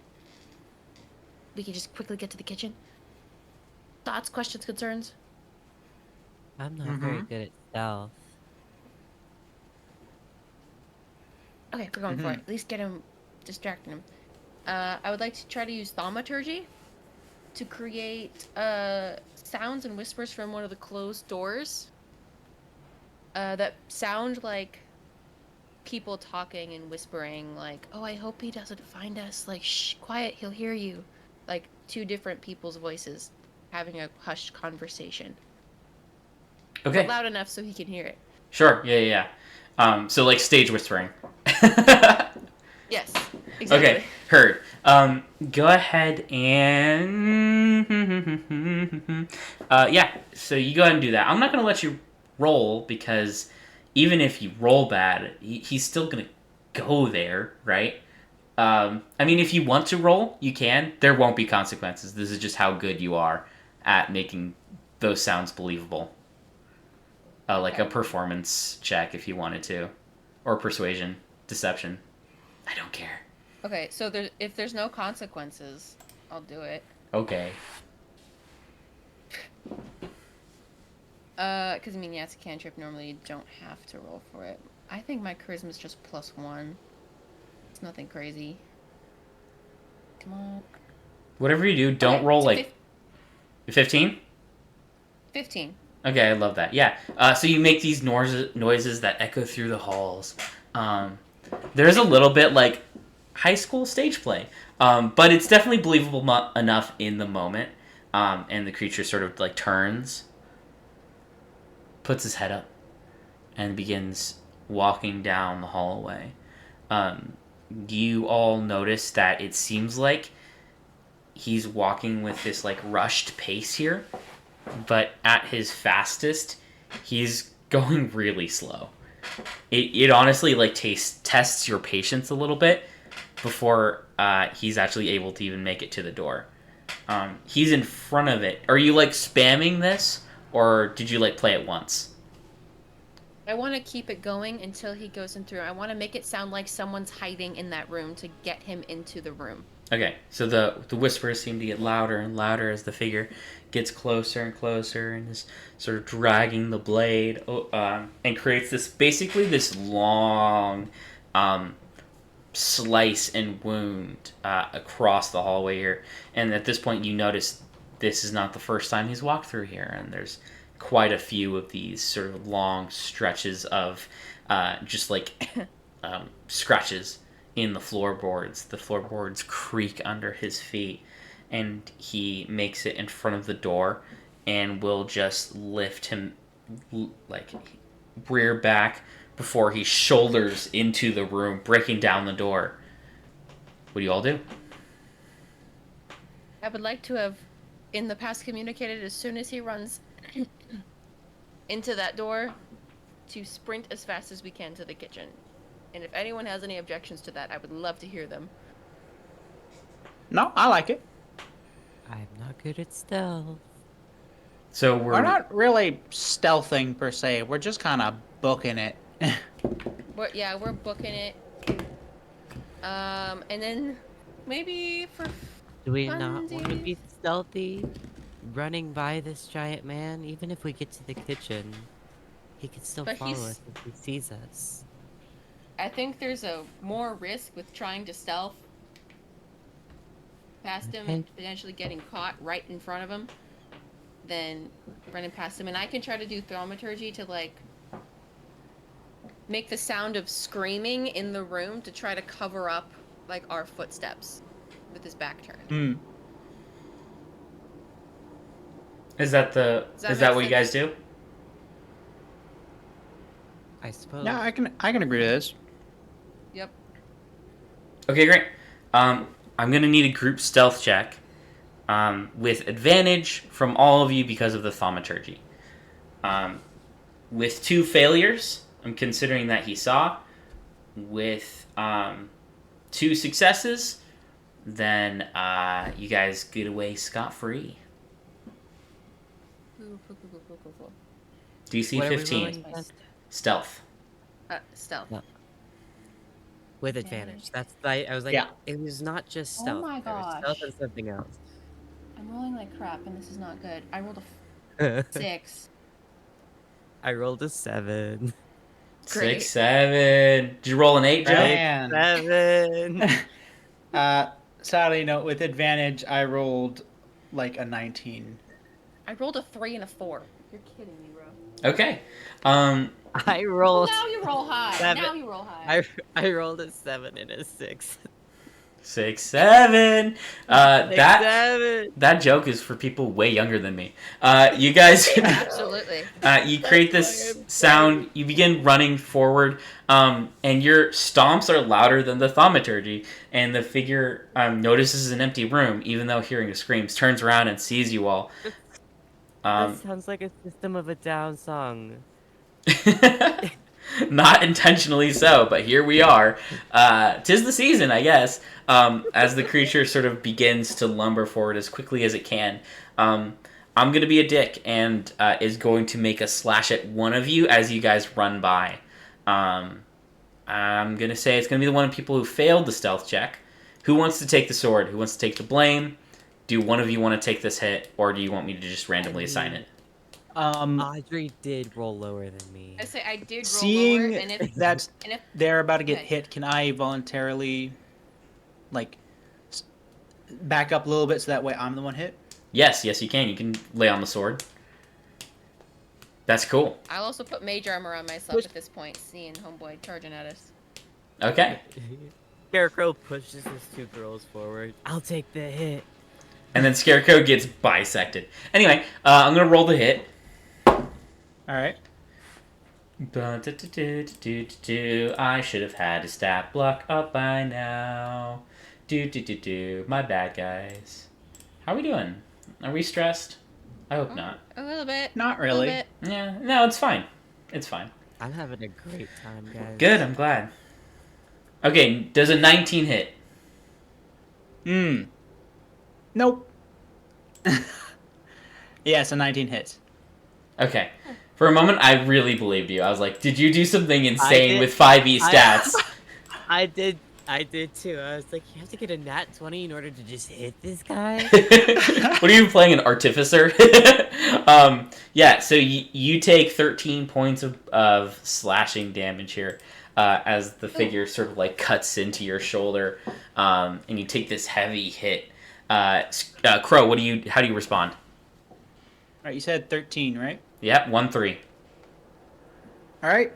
we can just quickly get to the kitchen. Thoughts, questions, concerns? I'm not very good at stealth. Okay, we're going for it. At least get him, distracting him. I would like to try to use thaumaturgy to create sounds and whispers from one of the closed doors that sound like people talking and whispering, oh, I hope he doesn't find us. Shh, quiet, he'll hear you. Two different people's voices having a hushed conversation. Okay. But loud enough so he can hear it. Sure. Yeah. So stage whispering. Yes, exactly. Okay. Heard. Go ahead and yeah. So you go ahead and do that. I'm not gonna let you roll, because even if you roll bad, he's still gonna go there, right? I mean, if you want to roll, you can. There won't be consequences. This is just how good you are at making those sounds believable. like a Okay. performance check if you wanted to, or persuasion, deception. I don't care. Okay, so if there's no consequences, I'll do it. Okay. Because I mean, yeah, it's a cantrip. Normally, you don't have to roll for it. I think my charisma's just +1. It's nothing crazy. Come on. Whatever you do, don't Okay, roll it's like 15. 15. Okay, I love that. Yeah. So you make these noises that echo through the halls. There's a little bit like high school stage play, but it's definitely believable enough in the moment. And the creature sort of like turns, puts his head up, and begins walking down the hallway. You all notice that it seems like he's walking with this like rushed pace here, but at his fastest, he's going really slow. It honestly like tests your patience a little bit before he's actually able to even make it to the door. He's in front of it. Are you like spamming this, or did you like play it once? I want to keep it going until he goes in through. I want to make it sound like someone's hiding in that room to get him into the room. Okay, so the whispers seem to get louder and louder as the figure gets closer and closer and is sort of dragging the blade and creates this long slice and wound across the hallway here. And at this point, you notice this is not the first time he's walked through here, and there's quite a few of these sort of long stretches of just like scratches in the floorboards. The floorboards creak under his feet, and he makes it in front of the door and will just lift him like rear back before he shoulders into the room, breaking down the door. What do you all do? I would like to have, in the past, communicated as soon as he runs into that door to sprint as fast as we can to the kitchen. And if anyone has any objections to that, I would love to hear them. No, I like it. I'm not good at stealth. So We're not really stealthing per se. We're just kind of booking it. We're booking it. And then maybe for Do we not want to funsies? be stealthy? Running by this giant man? Even if we get to the kitchen, he could still But follow he's- us if he sees us. I think there's a more risk with trying to stealth past him and potentially getting caught right in front of him than running past him. And I can try to do thaumaturgy to like make the sound of screaming in the room to try to cover up like our footsteps with his back turned. Is that make what you guys sense? do? I suppose. Yeah, I can agree to this. Yep. Okay, great. I'm gonna need a group stealth check with advantage from all of you because of the thaumaturgy. With 2 failures, I'm considering that he saw. With 2 successes, then you guys get away scot-free. Cool. DC What are we 15. rolling against? Stealth. Stealth. No. With advantage. That's I was like, Yeah. it was not just Oh stealth. my There was gosh. stealth and something else. I'm rolling like crap and this is not good. I rolled a 6. I rolled a 7. Great. 6, 7. Did you roll an 8, Joe? Man. 7. Sadly, no. With advantage, I rolled like a 19. I rolled a 3 and a 4. You're kidding me, bro. Okay. I rolled. Now you roll high. 7. Now you roll high. I rolled a 7 and a 6. 6, 7. That 7. that joke is for people way younger than me. You guys, Absolutely. you create this sound. You begin running forward, and your stomps are louder than the thaumaturgy. And the figure notices an empty room, even though hearing the screams, turns around and sees you all. That sounds like a System of a Down song. Not intentionally so, but here we are. 'Tis the season, I guess. As the creature sort of begins to lumber forward as quickly as it can. I'm gonna be a dick and is going to make a slash at one of you as you guys run by. I'm gonna say it's gonna be the one of people who failed the stealth check. Who wants to take the sword? Who wants to take the blame? Do one of you want to take this hit, or do you want me to just randomly assign it? Audrey did roll lower than me. I say I did roll Seeing lower, and if that and if they're about to get Okay. hit, can I voluntarily, like, back up a little bit so that way I'm the one hit? Yes, you can. You can lay on the sword. That's cool. I'll also put mage armor on myself at this point, seeing homeboy charging at us. Okay. Scarecrow pushes his two girls forward. I'll take the hit. And then Scarecrow gets bisected. Anyway, I'm gonna roll the hit. Alright. I should have had a stat block up by now. My bad, guys. How are we doing? Are we stressed? I hope not. A little bit. Not A little really. bit. Yeah, no, it's fine. It's fine. I'm having a great time, guys. Good, I'm glad. Okay, does a 19 hit? Nope. Yes, a 19 hits. Okay. For a moment, I really believed you. I was like, did you do something insane did. with 5e stats? I did too. I was like, you have to get a nat 20 in order to just hit this guy? What are you playing, an artificer? Yeah, so you take 13 points of slashing damage here as the figure sort of like cuts into your shoulder, and you take this heavy hit. Crow, how do you respond? Alright, you said 13, right? Yep, 1-3. Alright.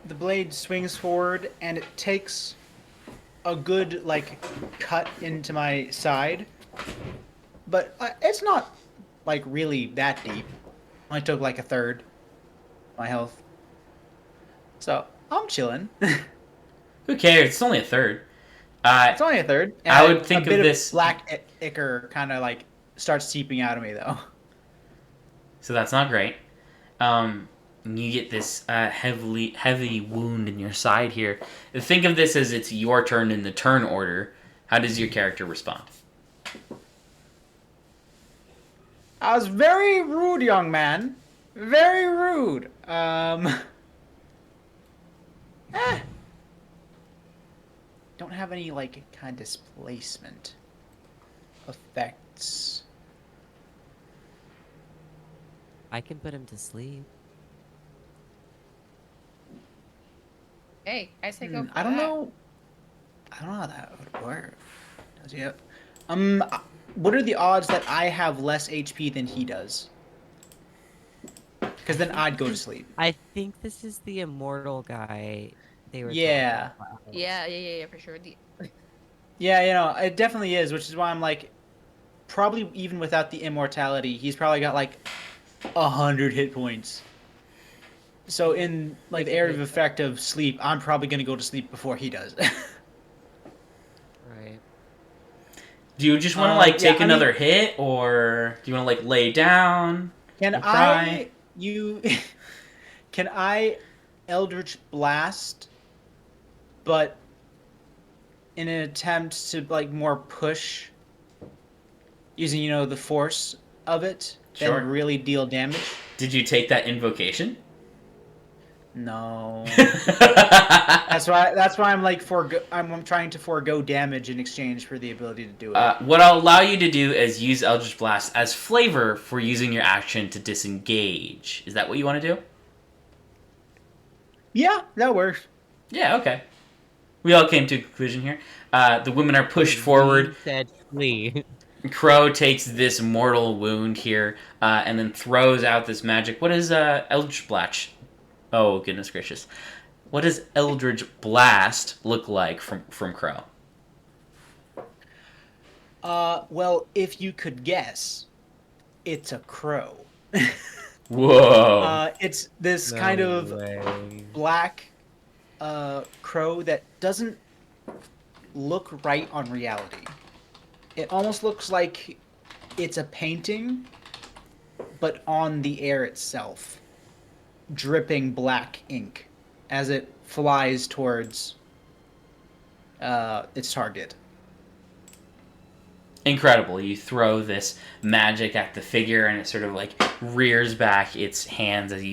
The blade swings forward and it takes a good, like, cut into my side. But it's not, like, really that deep. I took, like, a third of my health. So, I'm chilling. Who cares? It's only a third. It's only a third. And I would think a bit of this. black ichor kind of, like, starts seeping out of me, though. So that's not great. You get this heavy wound in your side here. Think of this as it's your turn in the turn order. How does your character respond? I was very rude, young man. Very rude. Don't have any, like, kind of displacement effects. I can put him to sleep. Hey, I say go for I don't that. know. I don't know how that would work. Does he have... what are the odds that I have less HP than he does? Because then I'd go to sleep. I think this is the immortal guy they were Yeah. talking about. Yeah, for sure. Yeah, you know, it definitely is, which is why I'm like, probably even without the immortality, he's probably got like 100 hit points. So in like the area of effect of sleep, I'm probably gonna go to sleep before he does. Right. Do you just want to like yeah, take another hit, or do you want to like lay down? Can and cry? can I Eldritch Blast, but in an attempt to like more push using, you know, the force of it, Sure. then really deal damage? Did you take that invocation? No. That's why I'm like I'm trying to forego damage in exchange for the ability to do it. What I'll allow you to do is use Eldritch Blast as flavor for using your action to disengage. Is that what you want to do? Yeah, that works. Yeah, okay. We all came to a conclusion here. The women are pushed forward. He said flee. Crow takes this mortal wound here, and then throws out this magic. What is Eldritch Blast? Oh, goodness gracious. What does Eldritch Blast look like from Crow? Well, if you could guess, it's a crow. Whoa. It's this No kind of way. black crow that doesn't look right on reality. It almost looks like it's a painting, but on the air itself, dripping black ink as it flies towards its target. Incredible. You throw this magic at the figure, and it sort of like rears back its hands as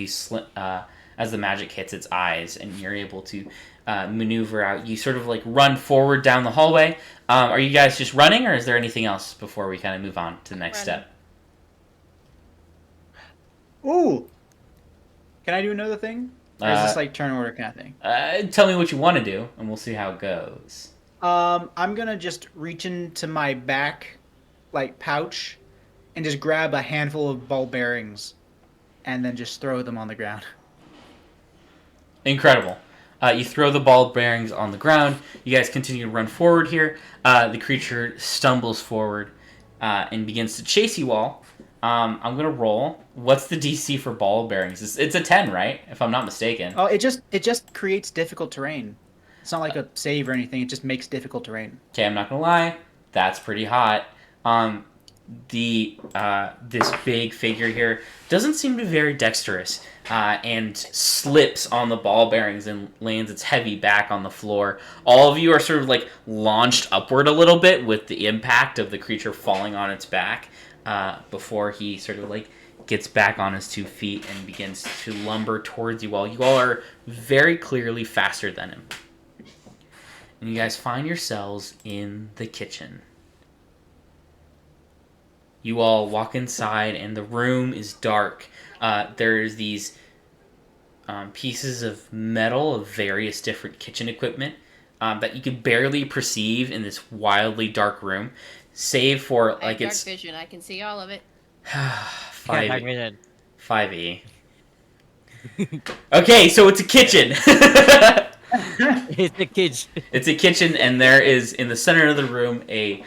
as the magic hits its eyes, and you're able to maneuver out. You sort of like run forward down the hallway. Are you guys just running, or is there anything else before we kind of move on to the next Running. step? Ooh. Can I do another thing? Or is this like turn order kind of thing? Tell me what you want to do, and we'll see how it goes. I'm gonna just reach into my back, like pouch, and just grab a handful of ball bearings, and then just throw them on the ground. Incredible. You throw the ball bearings on the ground. You guys continue to run forward here. The creature stumbles forward and begins to chase you all. I'm gonna roll. What's the DC for ball bearings? It's a 10, right? If I'm not mistaken. Oh, it just creates difficult terrain. It's not like a save or anything. It just makes difficult terrain. Okay, I'm not gonna lie. That's pretty hot. This big figure here doesn't seem to be very dexterous and slips on the ball bearings and lands its heavy back on the floor. All of you are sort of like launched upward a little bit with the impact of the creature falling on its back before he sort of like gets back on his 2 feet and begins to lumber towards you all. You all are very clearly faster than him. And you guys find yourselves in the kitchen. You all walk inside, and the room is dark. There's these pieces of metal of various different kitchen equipment that you can barely perceive in this wildly dark room, save for I like have dark it's vision. I can see all of it. Dark 5 vision. 5e. Okay, so it's a kitchen. It's the kids. It's a kitchen, and there is in the center of the room a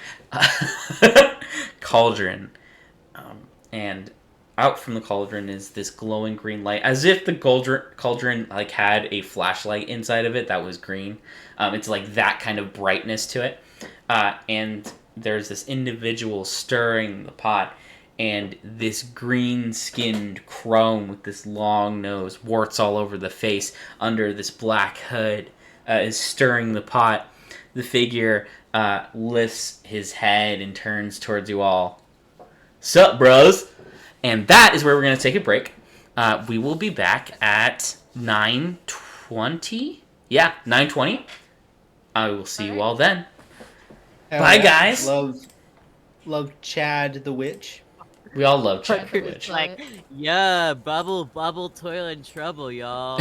cauldron, and out from the cauldron is this glowing green light, as if the cauldron like had a flashlight inside of it that was green. It's like that kind of brightness to it, and there's this individual stirring the pot, and this green-skinned crone with this long nose, warts all over the face, under this black hood, is stirring the pot. The figure lifts his head and turns towards you all. Sup, bros? And that is where we're going to take a break. We will be back at 9:20. Yeah, 9:20. I will see you all then. Hell Bye, yeah. guys. Love Chad the Witch. We all love Chad the It's Witch. like, yeah, bubble, toil and trouble, y'all.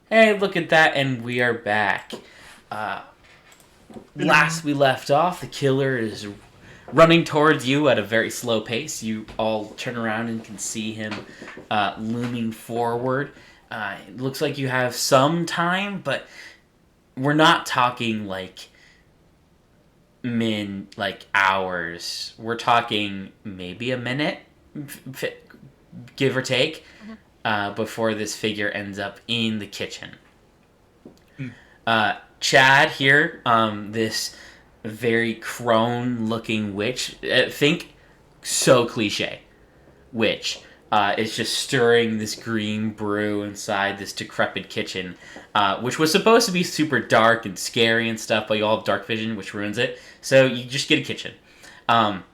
Hey, look at that, and we are back. Last we left off, the killer is running towards you at a very slow pace. You all turn around and can see him looming forward. It looks like you have some time, but we're not talking like hours. We're talking maybe a minute, give or take, before this figure ends up in the kitchen. Chad here, this very crone-looking witch. Think so cliche. Witch is just stirring this green brew inside this decrepit kitchen, which was supposed to be super dark and scary and stuff, but you all have dark vision, which ruins it. So you just get a kitchen. And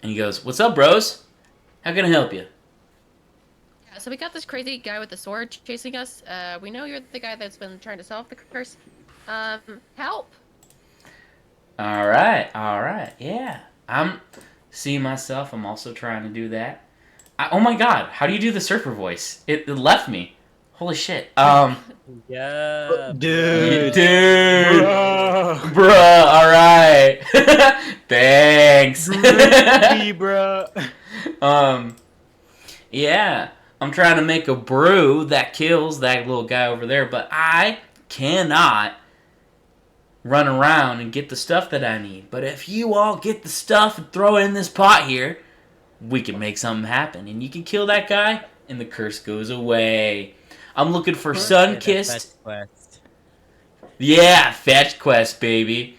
he goes, "What's up, bros? How can I help you?" Yeah, so we got this crazy guy with the sword chasing us. We know you're the guy that's been trying to solve the curse. Help! All right, yeah. I'm also trying to do that. Oh my god, how do you do the surfer voice? It left me. Holy shit. Yeah. Dude. Bruh, all right. Thanks. Bruh. Yeah, I'm trying to make a brew that kills that little guy over there, but I cannot run around and get the stuff that I need. But if you all get the stuff and throw it in this pot here, we can make something happen, and you can kill that guy, and the curse goes away. I'm looking for sun-kissed. Yeah, fetch quest, baby.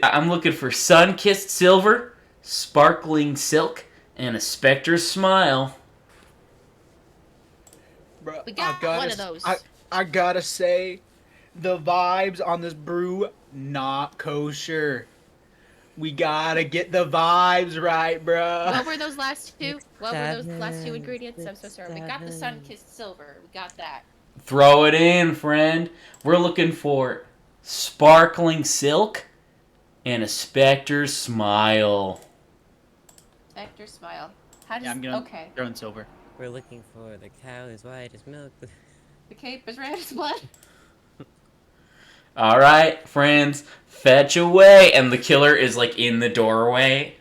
I'm looking for sun-kissed silver, sparkling silk, and a specter's smile. Bro, We got one of those. I gotta say, the vibes on this brew, not kosher. We gotta get the vibes right, bro. What were those last two? What were those last two ingredients? I'm so sorry. We got the sun-kissed silver. We got that. Throw it in, friend. We're looking for sparkling silk and a specter's smile. Spectre smile. How does... Yeah, I'm gonna Okay. throw in silver. We're looking for the cow is white as milk. The cape is red as blood. All right, friends, fetch away. And the killer is like in the doorway.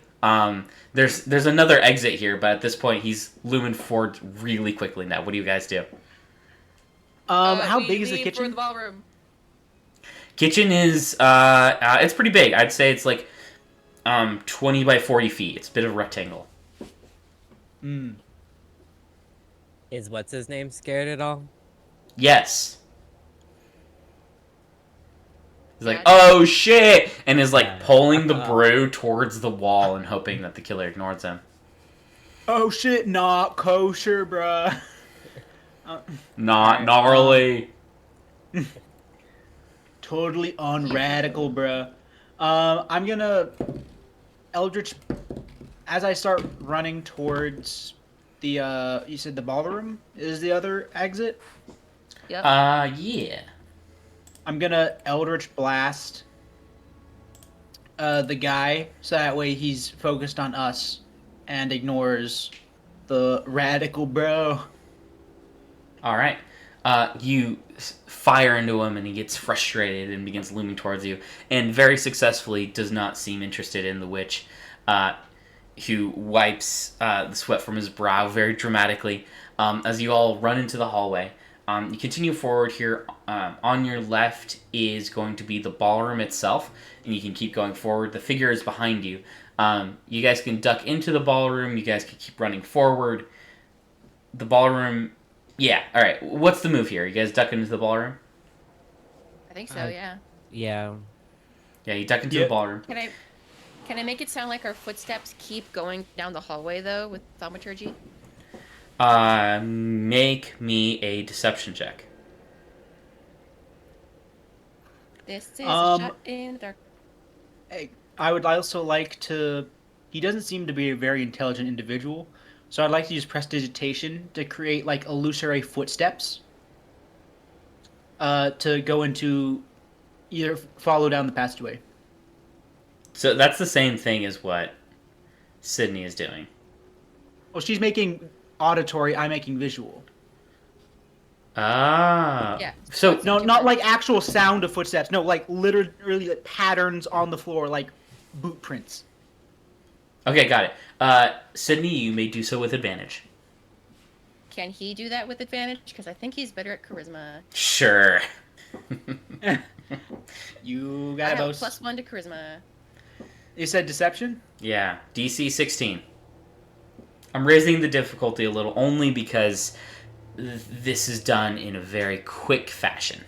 There's another exit here, but at this point he's looming forward really quickly now. What do you guys do? How We big is the leave kitchen? For the ballroom. Kitchen is it's pretty big. I'd say it's like 20 by 40 feet. It's a bit of a rectangle. Is what's his name scared at all? Yes. He's like, Yeah. "Oh shit!" and is like pulling the brew towards the wall and hoping that the killer ignores him. Oh shit, not kosher, bruh. Not Alright, gnarly. Totally unradical, bruh. I'm gonna Eldritch as I start running towards the you said the ballroom is the other exit. Yep. Yeah. I'm gonna Eldritch Blast the guy so that way he's focused on us and ignores the radical bro. All right. You fire into him, and he gets frustrated and begins looming towards you, and very successfully does not seem interested in the witch, who wipes the sweat from his brow very dramatically as you all run into the hallway. You continue forward here. On your left is going to be the ballroom itself, and you can keep going forward. The figure is behind you. You guys can duck into the ballroom. You guys can keep running forward. The ballroom... Yeah, alright. What's the move here? You guys duck into the ballroom? I think so, yeah. Yeah. Yeah, you duck into Yeah. the ballroom. Can I make it sound like our footsteps keep going down the hallway, though, with thaumaturgy? Make me a deception check. This is a Um, shot in the dark. Hey, I would also like to. He doesn't seem to be a very intelligent individual, so I'd like to use prestidigitation to create like illusory footsteps. To go into either follow down the passageway. So that's the same thing as what Sydney is doing. Well, she's making auditory. I'm making visual. Ah. Yeah. So it's No, not different. like actual sound of footsteps. No, like literally like patterns on the floor, like boot prints. okay, got it. Sydney, you may do so with advantage. Can he do that with advantage? Because I think he's better at charisma. Sure. You I got it, have a boss. +1 to charisma. You said deception? Yeah, DC 16. I'm raising the difficulty a little only because this is done in a very quick fashion.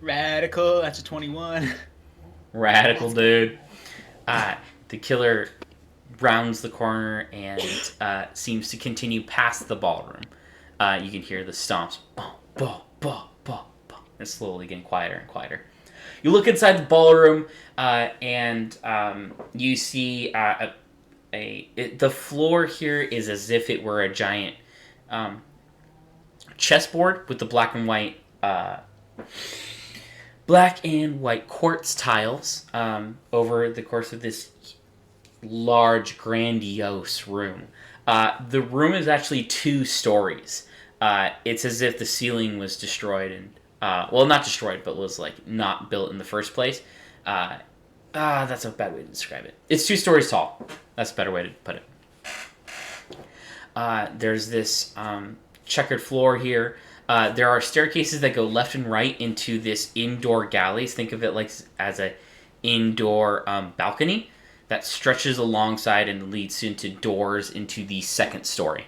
Radical. That's a 21. Radical, dude. The killer rounds the corner and seems to continue past the ballroom. You can hear the stomps. Bah, bah, bah, bah, bah. It's slowly getting quieter and quieter. You look inside the ballroom and you see the floor here is as if it were a giant chessboard with the black and white quartz tiles over the course of this large, grandiose room. The room is actually 2 stories. It's as if the ceiling was destroyed and well, not destroyed, but was like not built in the first place. That's a bad way to describe it. It's 2 stories tall. That's a better way to put it. There's this checkered floor here. There are staircases that go left and right into this indoor galleys. Think of it like as a indoor balcony that stretches alongside and leads into doors into the second story.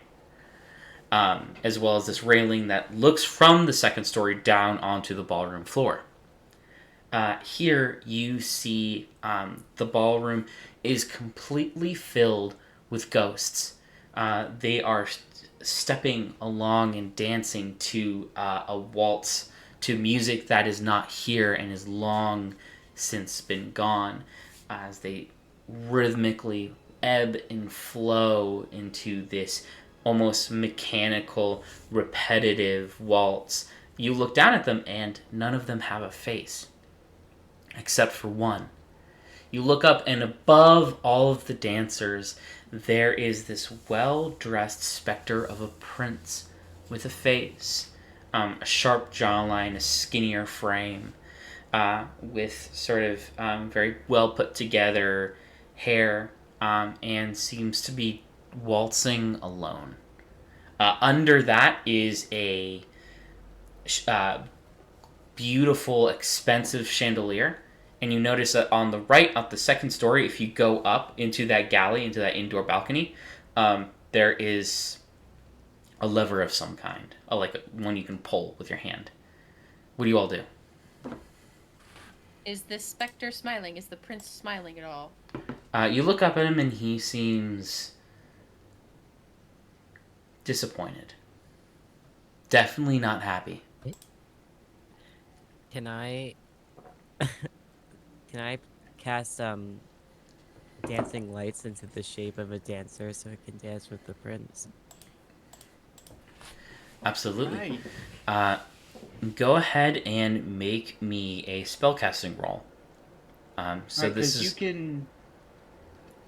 As well as this railing that looks from the second story down onto the ballroom floor. Here you see the ballroom is completely filled with ghosts. They are stepping along and dancing to a waltz to music that is not here and is long since been gone, as they rhythmically ebb and flow into this almost mechanical, repetitive waltz. You look down at them and none of them have a face, except for one. You look up and above all of the dancers, there is this well-dressed specter of a prince with a face, a sharp jawline, a skinnier frame, with sort of very well put together hair, and seems to be waltzing alone. Under that is a beautiful, expensive chandelier. And you notice that on the right, up the second story, if you go up into that galley, into that indoor balcony, there is a lever of some kind, like one you can pull with your hand. What do you all do? Is this specter smiling? Is the prince smiling at all? You look up at him and he seems disappointed. Definitely not happy. Can I can I cast dancing lights into the shape of a dancer so I can dance with the prince? Absolutely. Right. Go ahead and make me a spellcasting roll. So Right, this 'cause is you can,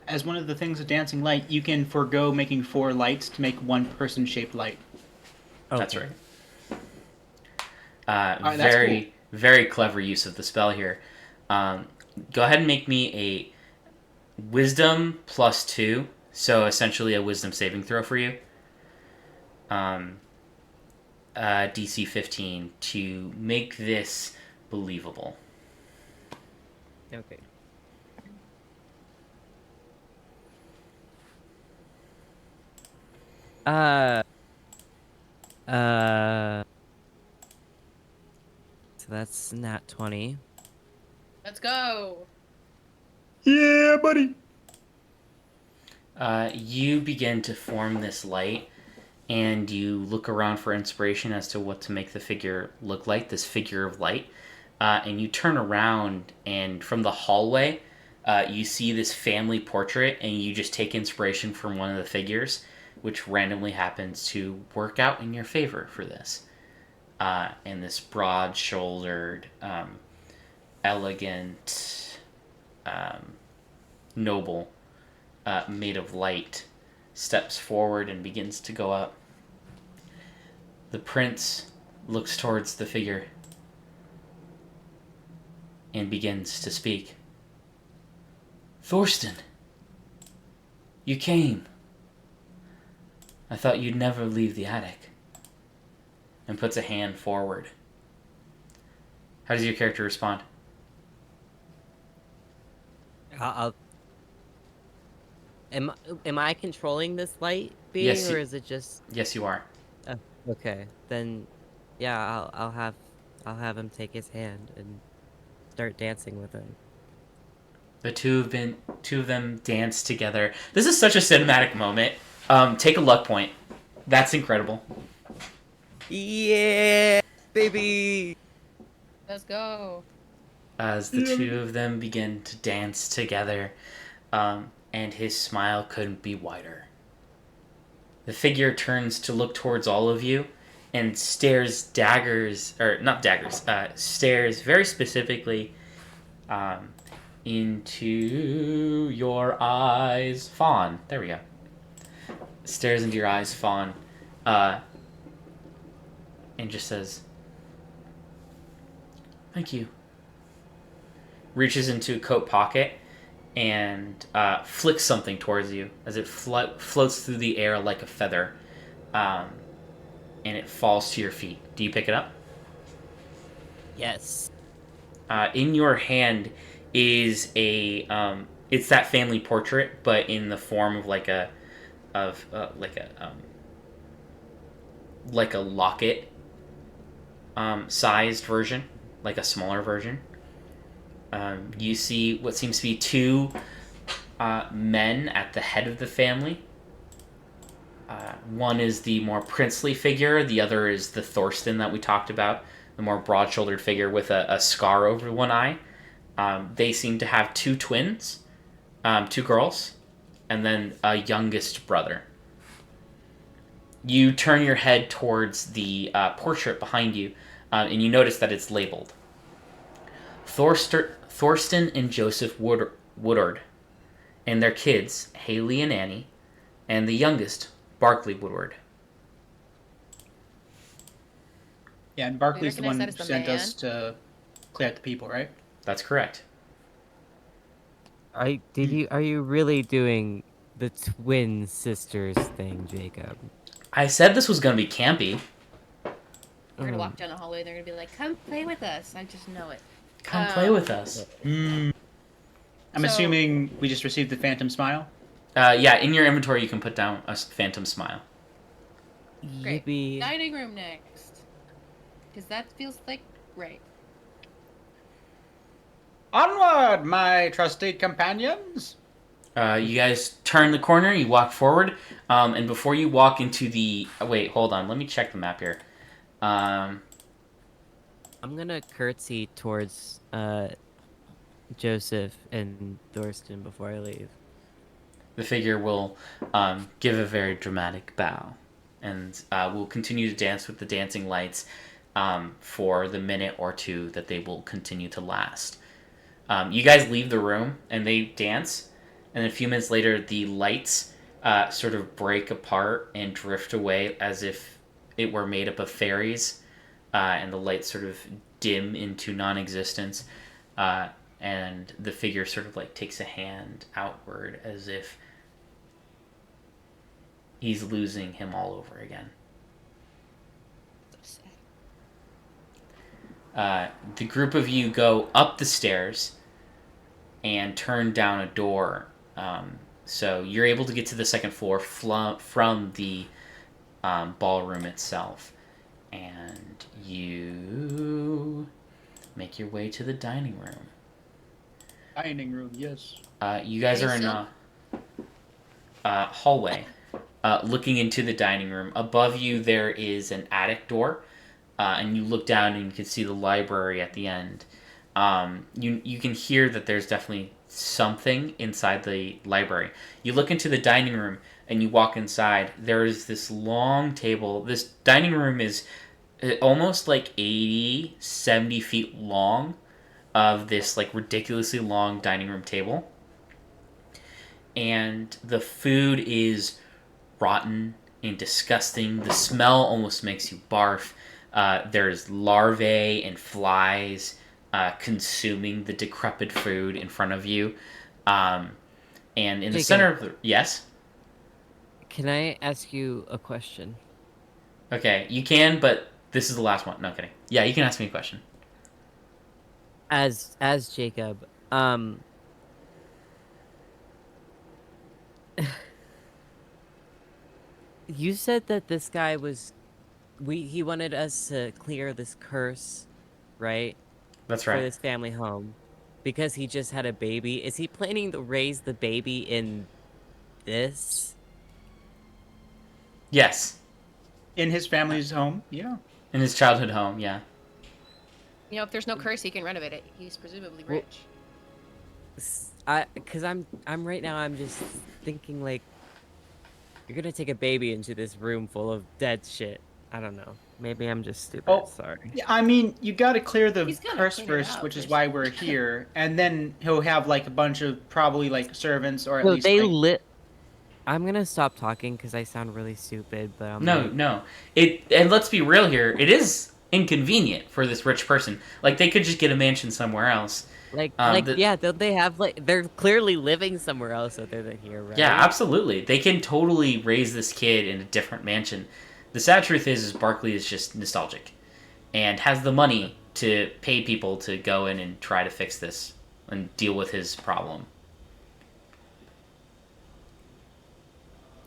as one of the things of dancing light, you can forego making 4 lights to make one person shaped light. that's Okay. right. Alright, that's Very very clever use of the spell here. Go ahead and make me a wisdom +2, so essentially a wisdom saving throw for you. DC 15 to make this believable. Okay. So that's nat 20. Let's go. Yeah, buddy. You begin to form this light, and you look around for inspiration as to what to make the figure look like, this figure of light. And you turn around, and from the hallway, you see this family portrait, and you just take inspiration from one of the figures, which randomly happens to work out in your favor for this. And this broad-shouldered, elegant, noble, made of light, steps forward and begins to go up. The prince looks towards the figure and begins to speak. Thorsten, you came. I thought you'd never leave the attic. And puts a hand forward. How does your character respond? I'll am I controlling this light being, Yes, or is it just? Yes, you are. Oh, okay, then, yeah, I'll have him take his hand and start dancing with him. The two of them dance together. This is such a cinematic moment. Take a luck point. That's incredible. Yeah, baby. Let's go. As the two of them begin to dance together, and his smile couldn't be wider. The figure turns to look towards all of you and stares stares very specifically into your eyes, Fawn. There we go. Stares into your eyes, Fawn, and just says, "Thank you." Reaches into a coat pocket and flicks something towards you as it floats through the air like a feather, and it falls to your feet. Do you pick it up? Yes. In your hand is it's that family portrait, but in the form of like a locket sized version, like a smaller version. You see what seems to be two men at the head of the family. One is the more princely figure, the other is the Thorsten that we talked about, the more broad-shouldered figure with a scar over one eye. They seem to have two twins, two girls, and then a youngest brother. You turn your head towards the portrait behind you, and you notice that it's labeled. Thorsten and Joseph Woodwarde, and their kids, Haley and Annie, and the youngest, Barclay Woodwarde. Yeah, and Barclay's the recognize one that who as the sent man? us to clear out the people, right? That's correct. Are you really doing the twin sisters thing, Jacob? I said this was going to be campy. We're gonna walk down the hallway. They're gonna be like, "Come play with us." I just know it. Come play with us. I'm So- assuming we just received the Phantom Smile. Yeah, in your inventory you can put down a phantom smile. Great. Yippee. Dining room next, because that feels like right. Onward, my trusty companions! You guys turn the corner, you walk forward, and before you walk into the... wait, hold on, let me check the map here. I'm gonna curtsy towards Joseph and Thorsten before I leave. The figure will give a very dramatic bow, and will continue to dance with the dancing lights for the minute or two that they will continue to last. You guys leave the room, and they dance, and a few minutes later, the lights sort of break apart and drift away as if it were made up of fairies, and the lights sort of dim into non-existence, and the figure sort of like takes a hand outward as if he's losing him all over again. So sad. The group of you go up the stairs and turn down a door. So you're able to get to the second floor from the ballroom itself. And you make your way to the dining room. Dining room, yes. You guys are in a hallway looking into the dining room. Above you there is an attic door, and you look down and you can see the library at the end. You can hear that there's definitely something inside the library. You look into the dining room and you walk inside. There is this long table. This dining room is almost like 80, 70 feet long, of this like ridiculously long dining room table. And the food is rotten and disgusting. The smell almost makes you barf. There's larvae and flies consuming the decrepit food in front of you. And in the Jacob. center of the... Yes? Can I ask you a question? Okay, you can, but this is the last one. No, kidding. Yeah, you can ask me a question. As Jacob, you said that this guy was he wanted us to clear this curse, right? That's For right. this family home because he just had a baby. Is he planning to raise the baby in this? Yes. In his family's home, yeah. In his childhood home, yeah. You know, if there's no curse, he can renovate it. He's presumably Well- rich. Cuz I'm right now I'm just thinking like you're going to take a baby into this room full of dead shit. I don't know. Maybe I'm just stupid. Oh, Sorry. Yeah, I mean, you got to clear the He's gonna curse clean it first, out which is first. why we're here, and then he'll have like a bunch of probably like servants or at So least they like, I'm going to stop talking cuz I sound really stupid, but I'm No, like, no. And let's be real here. It is inconvenient for this rich person. Like, they could just get a mansion somewhere else. yeah, don't they have like they're clearly living somewhere else other than here, right? Yeah, absolutely. They can totally raise this kid in a different mansion. The sad truth is Barkley is just nostalgic and has the money to pay people to go in and try to fix this and deal with his problem.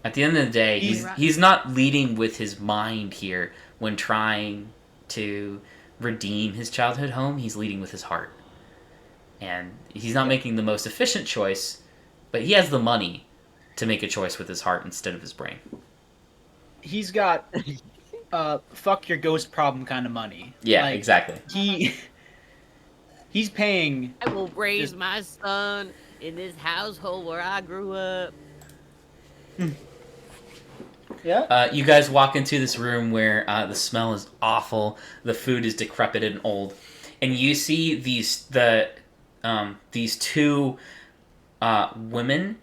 At the end of the day, he's not leading with his mind here when trying to redeem his childhood home. He's leading with his heart. And he's not making the most efficient choice, but he has the money to make a choice with his heart instead of his brain. he's got fuck your ghost problem kind of money. Yeah, Like, exactly. He's paying. I will raise Just- my son in this household where I grew up. Yeah. You guys walk into this room where the smell is awful, the food is decrepit and old, and you see these two women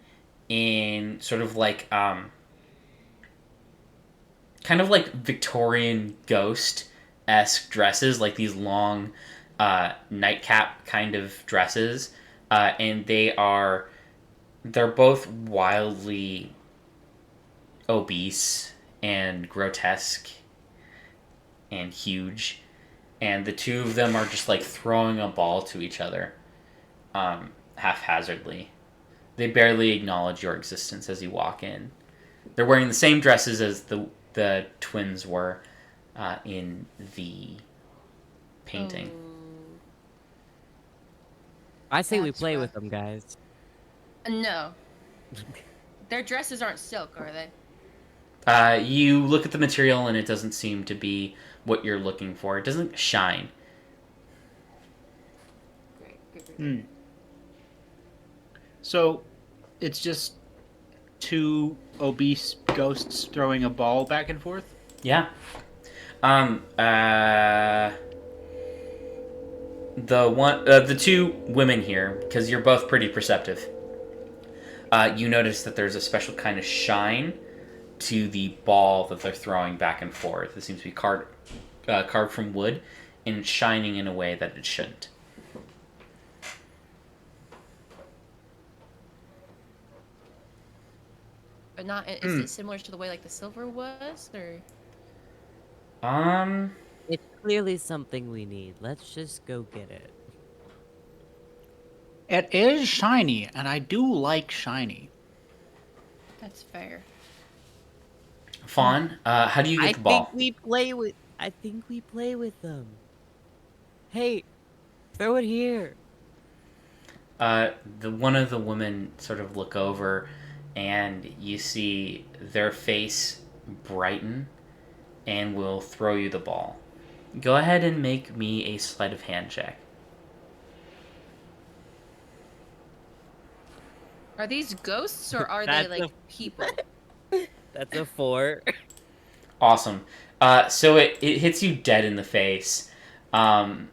in sort of like kind of like Victorian ghost-esque dresses, like these long nightcap kind of dresses, and they're both wildly obese and grotesque and huge, and the two of them are just like throwing a ball to each other haphazardly. They barely acknowledge your existence as you walk in. They're wearing the same dresses as the twins were in the painting. I say we That's play rough. with them, guys. No. Their dresses aren't silk, are they? You look at the material and it doesn't seem to be what you're looking for. It doesn't shine. Great. Good. Hmm. So, it's just two obese ghosts throwing a ball back and forth. Yeah. The two women here, because you're both pretty perceptive. You notice that there's a special kind of shine to the ball that they're throwing back and forth. It seems to be carved from wood and shining in a way that it shouldn't. But not. Is it similar to the way like the silver was, or? It's clearly something we need. Let's just go get it. It is shiny, and I do like shiny. That's fair. Fawn, how do you get the ball? I think we play with them. Hey, throw it here. One of the women sort of look over, and you see their face brighten, and will throw you the ball. Go ahead and make me a sleight of hand check. Are these ghosts or are they That's like people? That's a 4. Awesome. So it hits you dead in the face. And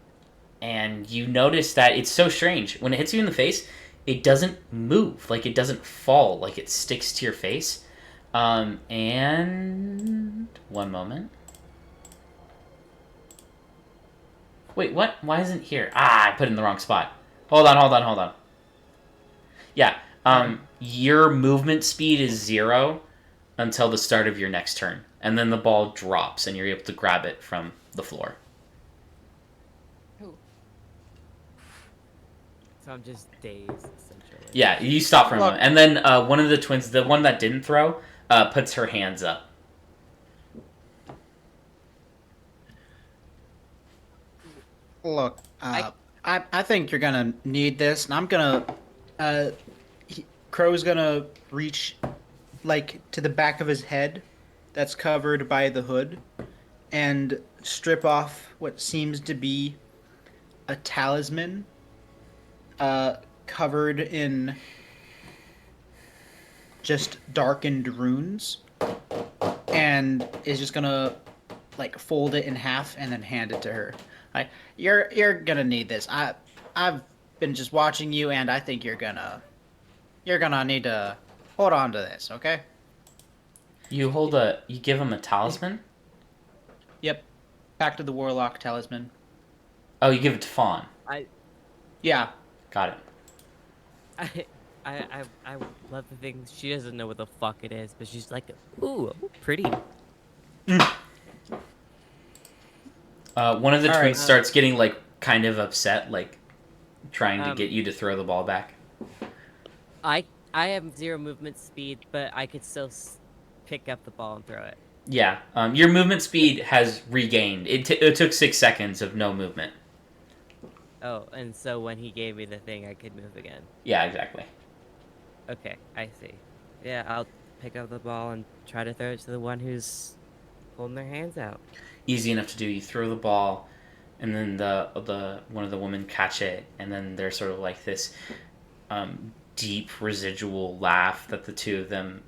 you notice that it's so strange. When it hits you in the face, it doesn't move. Like, it doesn't fall. Like, it sticks to your face. And... one moment. Wait, what? Why isn't it here? I put it in the wrong spot. Hold on. Yeah. Your movement speed is 0 until the start of your next turn, and then the ball drops, and you're able to grab it from the floor. Ooh. So I'm just dazed, essentially. Yeah, you stop for a Look. moment, and then one of the twins, the one that didn't throw, puts her hands up. Look, I think you're gonna need this, and I'm gonna, Crow's gonna reach, like, to the back of his head, that's covered by the hood, and strip off what seems to be a talisman, covered in just darkened runes, and is just gonna, like, fold it in half and then hand it to her. You're gonna need this. I've been just watching you, and I think you're gonna need to hold on to this, okay? You give him a talisman? Yep. Back to the Warlock talisman. Oh, you give it to Fawn. Yeah. Got it. I love the thing. She doesn't know what the fuck it is, but she's like, ooh, pretty. One of the All twins right. starts getting, like, kind of upset, like, trying to Um, get you to throw the ball back. I have 0 movement speed, but I could still pick up the ball and throw it. Yeah, your movement speed has regained. It took 6 seconds of no movement. Oh, and so when he gave me the thing, I could move again. Yeah, exactly. Okay, I see. Yeah, I'll pick up the ball and try to throw it to the one who's holding their hands out. Easy enough to do. You throw the ball, and then the one of the women catch it, and then there's sort of like this deep residual laugh that the two of them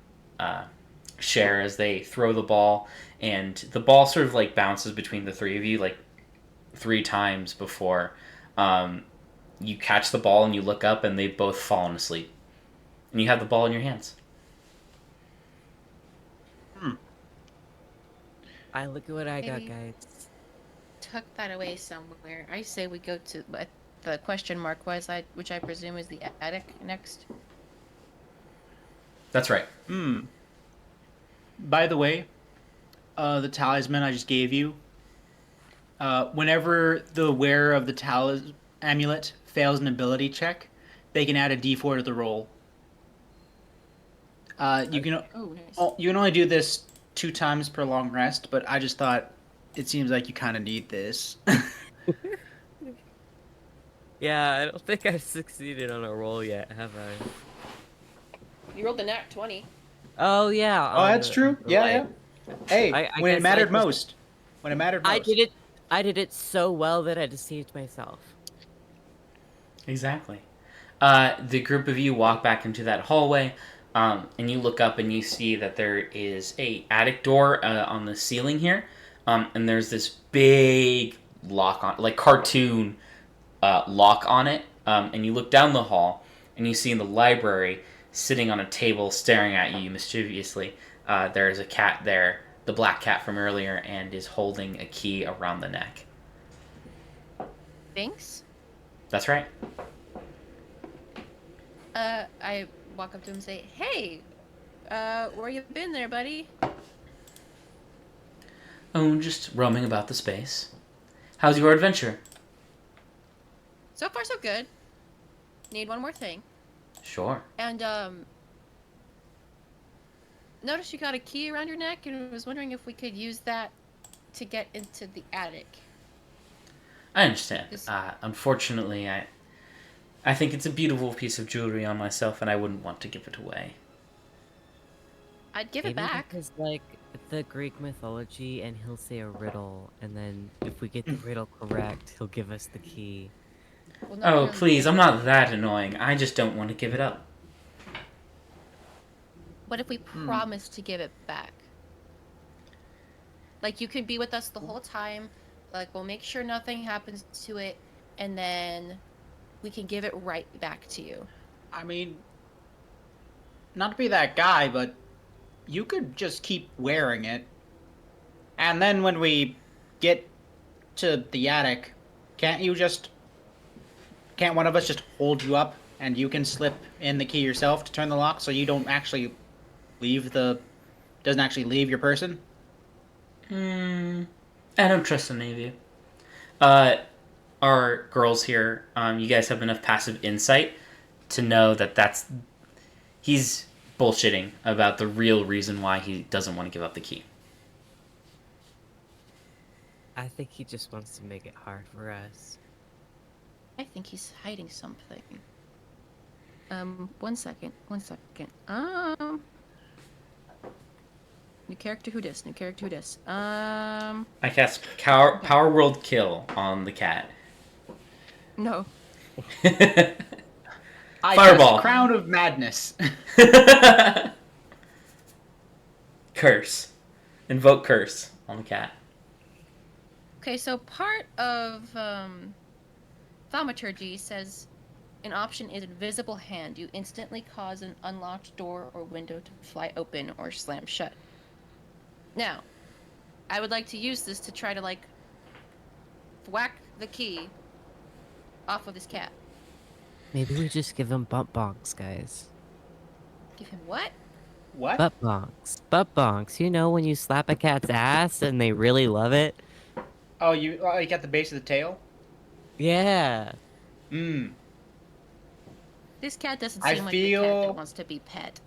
share as they throw the ball, and the ball sort of like bounces between the three of you like 3 times before you catch the ball and you look up and they've both fallen asleep, and you have the ball in your hands. I look at what I got, Maybe. guys. Tuck that away somewhere. I say we go to what the question mark was, which I presume is the attic next. That's right. By the way, the talisman I just gave you, whenever the wearer of the amulet fails an ability check, they can add a d4 to the roll. You can Oh, nice. you can only do this 2 times per long rest, but I just thought it seems like you kind of need this. Yeah, I don't think I've succeeded on a roll yet, have I? You rolled the nat 20. Oh, yeah. Oh, that's true. Yeah, yeah. Hey, I when it guess mattered I just- most. When it mattered most. I did it so well that I deceived myself. Exactly. The group of you walk back into that hallway, and you look up and you see that there is a attic door on the ceiling here, and there's this big lock on, like cartoon lock on it. And you look down the hall, and you see in the library, sitting on a table, staring at you mischievously, there is a cat there, the black cat from earlier, and is holding a key around the neck. Thanks. That's right. I walk up to him and say, "Hey, where you been there, buddy?" Oh, just roaming about the space. How's your adventure? So far, so good. Need one more thing. Sure. And noticed you got a key around your neck, and was wondering if we could use that to get into the attic. I understand. Is- Unfortunately, I think it's a beautiful piece of jewelry on myself, and I wouldn't want to give it away. I'd give Maybe it back. because, like, the Greek mythology, and he'll say a riddle, and then if we get the riddle correct, he'll give us the key. Well, not Oh, really. please, I'm not that annoying. I just don't want to give it up. What if we promise to give it back? Like, you could be with us the whole time. Like, we'll make sure nothing happens to it, and then we can give it right back to you. I mean, not to be that guy, but you could just keep wearing it. And then when we get to the attic, Can't one of us just hold you up and you can slip in the key yourself to turn the lock so you don't actually doesn't actually leave your person? I don't trust any of you. Our girls here, you guys have enough passive insight to know that he's bullshitting about the real reason why he doesn't want to give up the key. I think he just wants to make it hard for us. I think he's hiding something. 1 second. New character who dis? I cast Power World Kill on the cat. No. I Fireball. cast Crown of Madness. Curse. Invoke curse on the cat. Okay, so part of thaumaturgy says an option is invisible hand. You instantly cause an unlocked door or window to fly open or slam shut. Now, I would like to use this to try to like whack the key off of this cat. Maybe we just give him bump bonks, guys. Give him what? What? Butt bonks. Butt bonks. You know when you slap a cat's ass and they really love it? Oh, you got the base of the tail? Yeah. This cat doesn't I seem like the cat feel- that wants to be pet.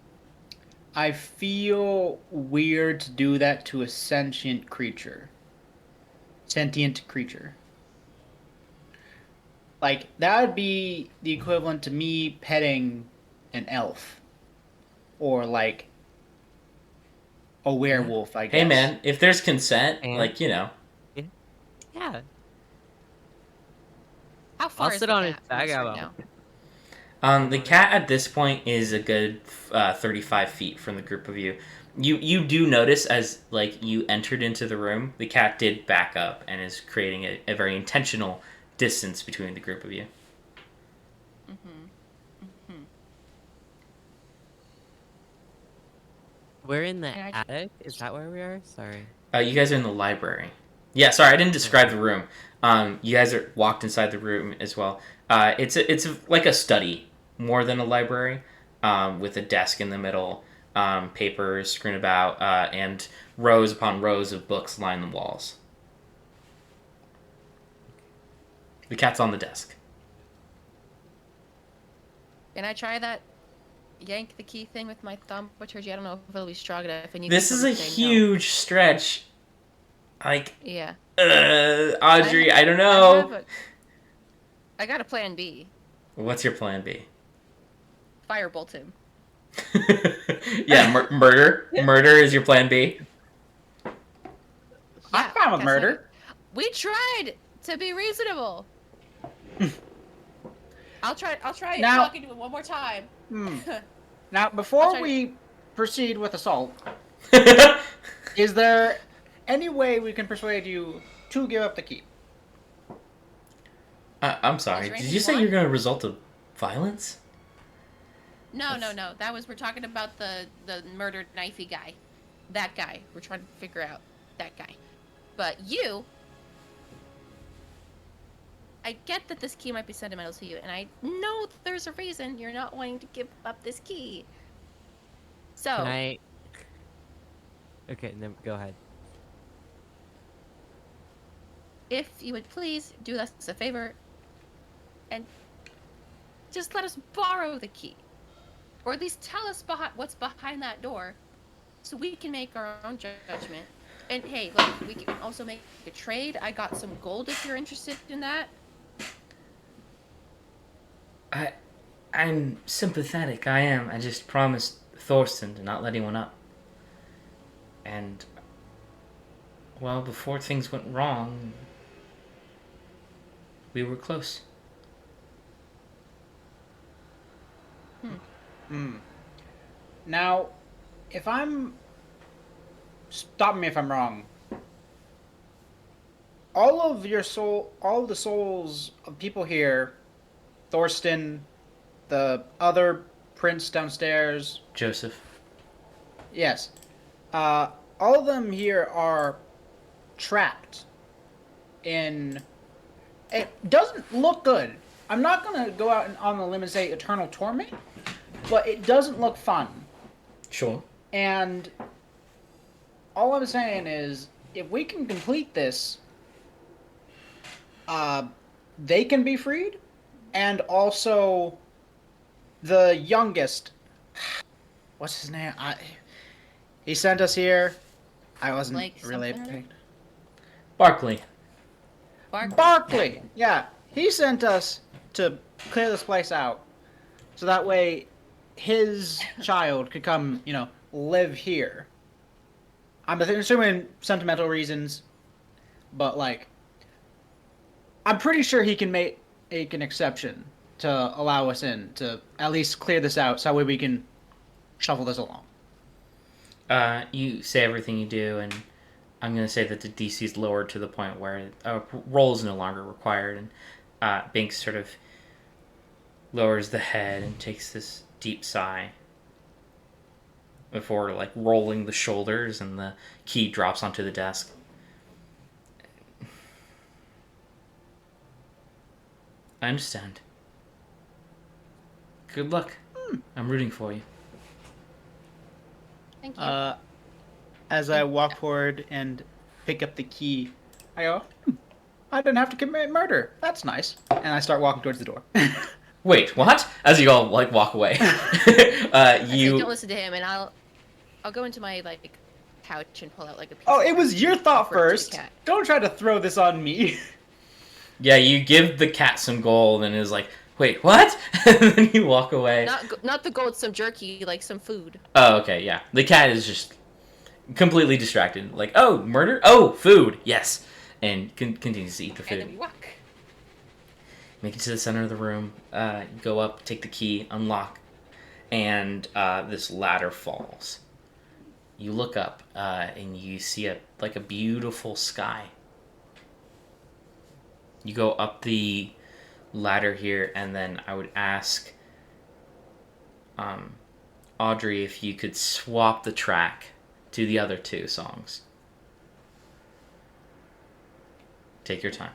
I feel weird to do that to a sentient creature. Like, that would be the equivalent to me petting an elf. Or, like, a werewolf, I guess. Hey man, if there's consent, And- like, you know. Yeah. How far I'll is sit the on cat his from us bag right out. now? The cat at this point is a good 35 feet from the group of you. You do notice as like you entered into the room, the cat did back up and is creating a very intentional distance between the group of you. We're in the And I- attic? Is that where we are? Sorry. You guys are in the library. Yeah, sorry, I didn't describe the room. You guys are walked inside the room as well. It's like a study more than a library, with a desk in the middle, papers strewn about, and rows upon rows of books line the walls. The cat's on the desk. Can I try that yank the key thing with my thaumaturgy? I don't know if it'll be strong enough. And you This can is a probably say no. huge stretch. Like, Yeah. Audrey, I don't know. I got a plan B. What's your plan B? Firebolt him. Yeah, murder. Murder is your plan B. I'm Yeah, fine with guess murder. We tried to be reasonable. I'll try Now- talking to him one more time. Now, I'll before try- we proceed with assault, is there any way we can persuade you to give up the key? I'm sorry. Is there Did anything you say you you're going to result to violence? No. That was we're talking about the murdered knifey guy. That guy. We're trying to figure out that guy. But you, I get that this key might be sentimental to you, and I know there's a reason you're not wanting to give up this key. So, Can I... Okay, then go ahead. if you would please do us a favor and just let us borrow the key. Or at least tell us what's behind that door so we can make our own judgment. And hey, look, we can also make a trade. I got some gold if you're interested in that. I'm sympathetic. I am. I just promised Thorsten to not let anyone up. And, well, before things went wrong, we were close. Now, if I'm... Stop me if I'm wrong. All of the souls of people here, Thorsten, the other prince downstairs, Joseph. yes, all of them here are trapped in It doesn't look good. I'm not gonna go out on the limb and say eternal torment, but it doesn't look fun. Sure. And all I'm saying is, if we can complete this, they can be freed, and also the youngest. What's his name? He sent us here. I wasn't Blake really something or other? picked. Barkley. Barkley. Yeah, he sent us to clear this place out, so that way his child could come, live here. I'm assuming sentimental reasons, but like, I'm pretty sure he can make an exception to allow us in to at least clear this out, so that way we can shuffle this along. You say everything you do, and I'm going to say that the DC is lowered to the point where a roll is no longer required, and Binks sort of lowers the head and takes this deep sigh before, like, rolling the shoulders, and the key drops onto the desk. I understand. Good luck. I'm rooting for you. Thank you. As I walk forward and pick up the key, I go, I didn't have to commit murder. That's nice. And I start walking towards the door. Wait, what? As you all, like, walk away. Okay, don't listen to him, and I'll go into my pouch and pull out a piece. Oh, of it was your thought offer it to the first. cat. Don't try to throw this on me. Yeah, you give the cat some gold, and is like, wait, what? And then you walk away. Not the gold, some jerky, some food. Oh, okay, yeah. The cat is just completely distracted. Like, oh, murder? Oh, food, yes. And continues to eat the food. And then we walk. Make it to the center of the room. Go up, take the key, unlock, and this ladder falls. You look up, and you see a beautiful sky. You go up the ladder here, and then I would ask Audrey if you could swap the track to the other two songs. Take your time.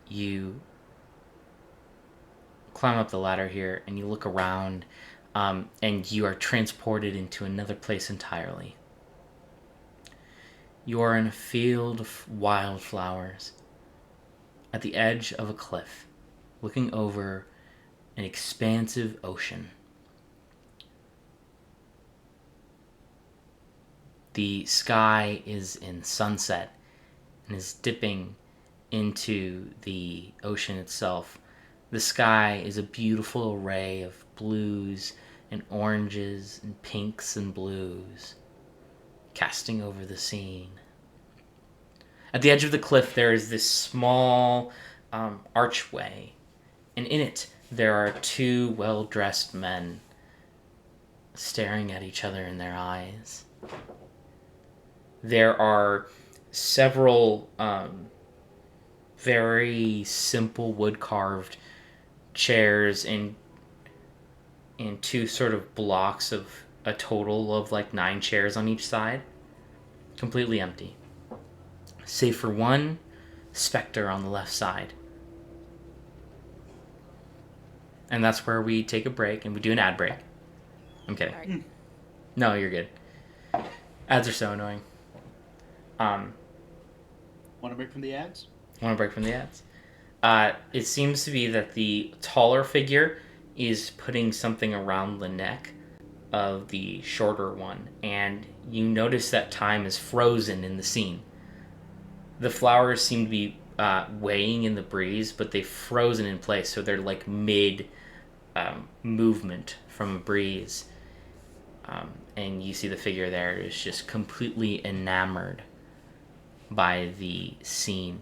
You climb up the ladder here, and you look around, and you are transported into another place entirely. You are in a field of wildflowers at the edge of a cliff, looking over an expansive ocean. The sky is in sunset and is dipping into the ocean itself. The sky is a beautiful array of blues and oranges and pinks and blues, casting over the scene. At the edge of the cliff, there is this small archway, and in it there are two well-dressed men staring at each other in their eyes. There are several very simple wood-carved chairs in two sort of blocks of a total of 9 chairs on each side, completely empty, save for one specter on the left side. And that's where we take a break, and we do an ad break. I'm kidding. Sorry. No, you're good. Ads are so annoying. Want to break from the ads? Want to break from the ads? It seems to be that the taller figure is putting something around the neck of the shorter one, and you notice that time is frozen in the scene. The flowers seem to be weighing in the breeze, but they've frozen in place, so they're mid movement from a breeze. And you see the figure there is just completely enamored by the scene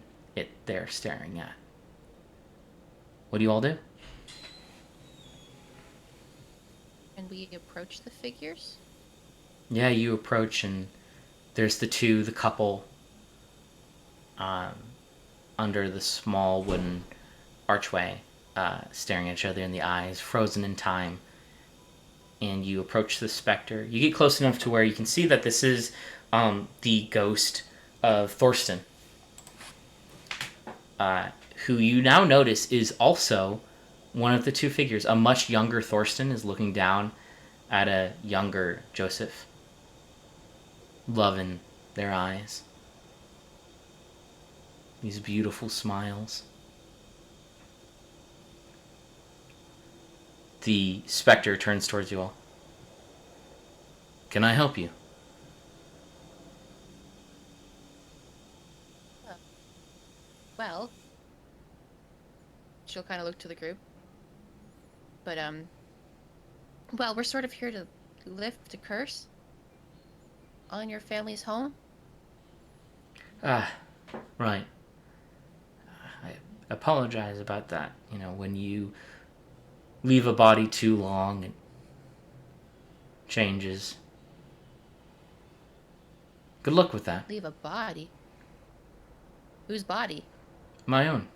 they're staring at. What do you all do? And we approach the figures. Yeah, you approach, and there's the couple under the small wooden archway, staring at each other in the eyes, frozen in time. And you approach the specter. You get close enough to where you can see that this is the ghost of Thorsten, who you now notice is also one of the two figures. A much younger Thorsten is looking down at a younger Joseph, love in their eyes. These beautiful smiles. The specter turns towards you all. Can I help you? Well, she'll kind of look to the group. But, well, we're sort of here to lift a curse on your family's home. Ah, right. I apologize about that. You know, when you leave a body too long, it changes. Good luck with that. Leave a body. Whose body? My own.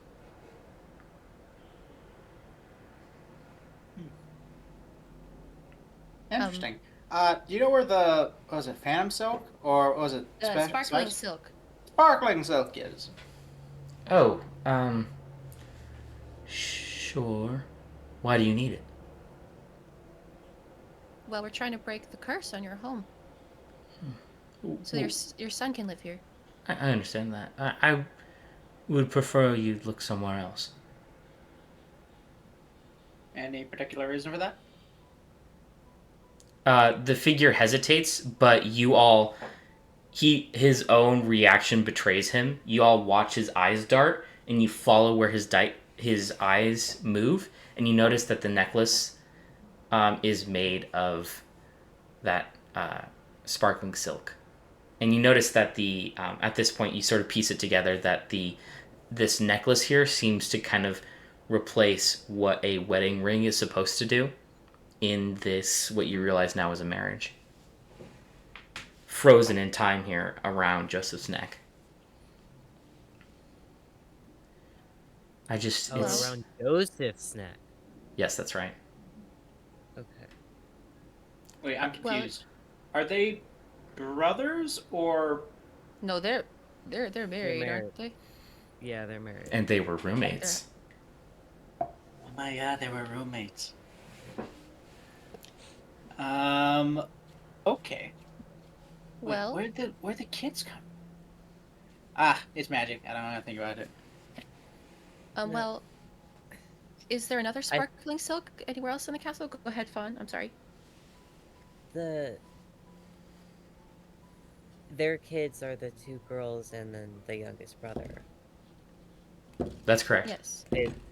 Interesting. Do you know where the was it Phantom Silk or was it Sparkling silk. Sparkling Silk is? Oh, sure. Why do you need it? Well, we're trying to break the curse on your home, so your son can live here. I understand that. I would prefer you look somewhere else. Any particular reason for that? The figure hesitates, but you all, his own reaction betrays him. You all watch his eyes dart, and you follow where his eyes move, and you notice that the necklace is made of that sparkling silk. And you notice that at this point you sort of piece it together that this necklace here seems to kind of replace what a wedding ring is supposed to do in this, what you realize now is a marriage. Frozen in time here around Joseph's neck. Around Joseph's neck. Yes, that's right. Okay. Wait, I'm confused. Are they brothers or? No, they're married, married. aren't they? Yeah, they're married. And they were roommates. Oh my god, they were roommates. Okay. Wait, Well, where'd the kids come? Ah, it's magic. I don't want to think about it. well, is there another sparkling silk anywhere else in the castle? Go ahead, Fawn. I'm sorry. Their kids are the two girls and then the youngest brother. That's correct. Yes.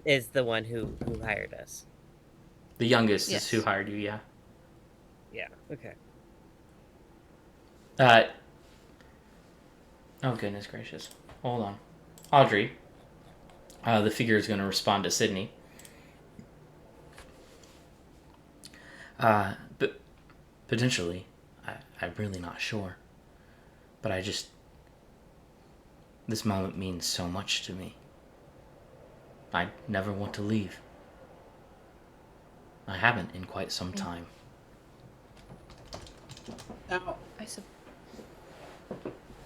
Is the one who hired us. The youngest Yes. is who hired you, yeah. Yeah, okay. Oh, goodness gracious. Hold on. Audrey, the figure is going to respond to Sydney. But potentially, I'm really not sure. But this moment means so much to me. I never want to leave. I haven't in quite some time. Now, I sub-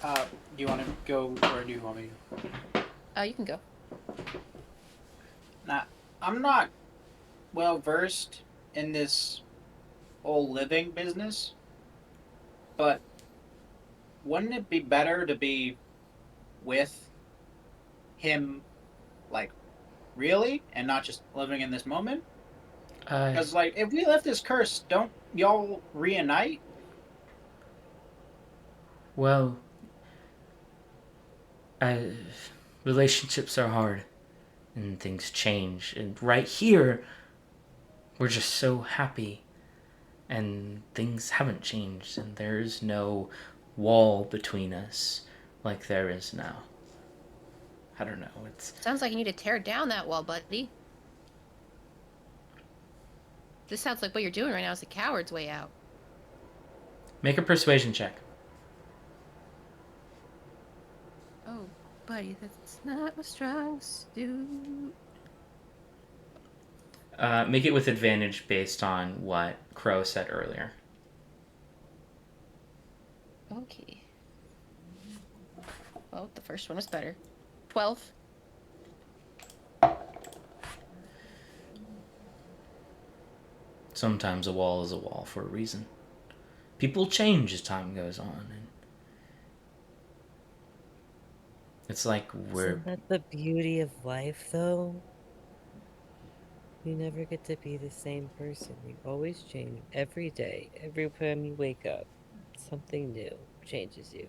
do you want to go or do you want me to? you can go. Now, I'm not well versed in this whole living business, but wouldn't it be better to be with him, like, really, and not just living in this moment? Because, like, if we lift this curse, don't y'all reunite? Well, relationships are hard and things change. And right here, we're just so happy and things haven't changed and there's no wall between us like there is now. I don't know. Sounds like you need to tear down that wall, buddy. This sounds like what you're doing right now is a coward's way out. Make a persuasion check. Oh, buddy, that's not my strong suit. Make it with advantage based on what Crow said earlier. Okay. Well, the first one was better. 12. Sometimes a wall is a wall for a reason. People change as time goes on, and it's like we're Isn't that the beauty of life, though? You never get to be the same person. You always change every day. Every time you wake up, something new changes you.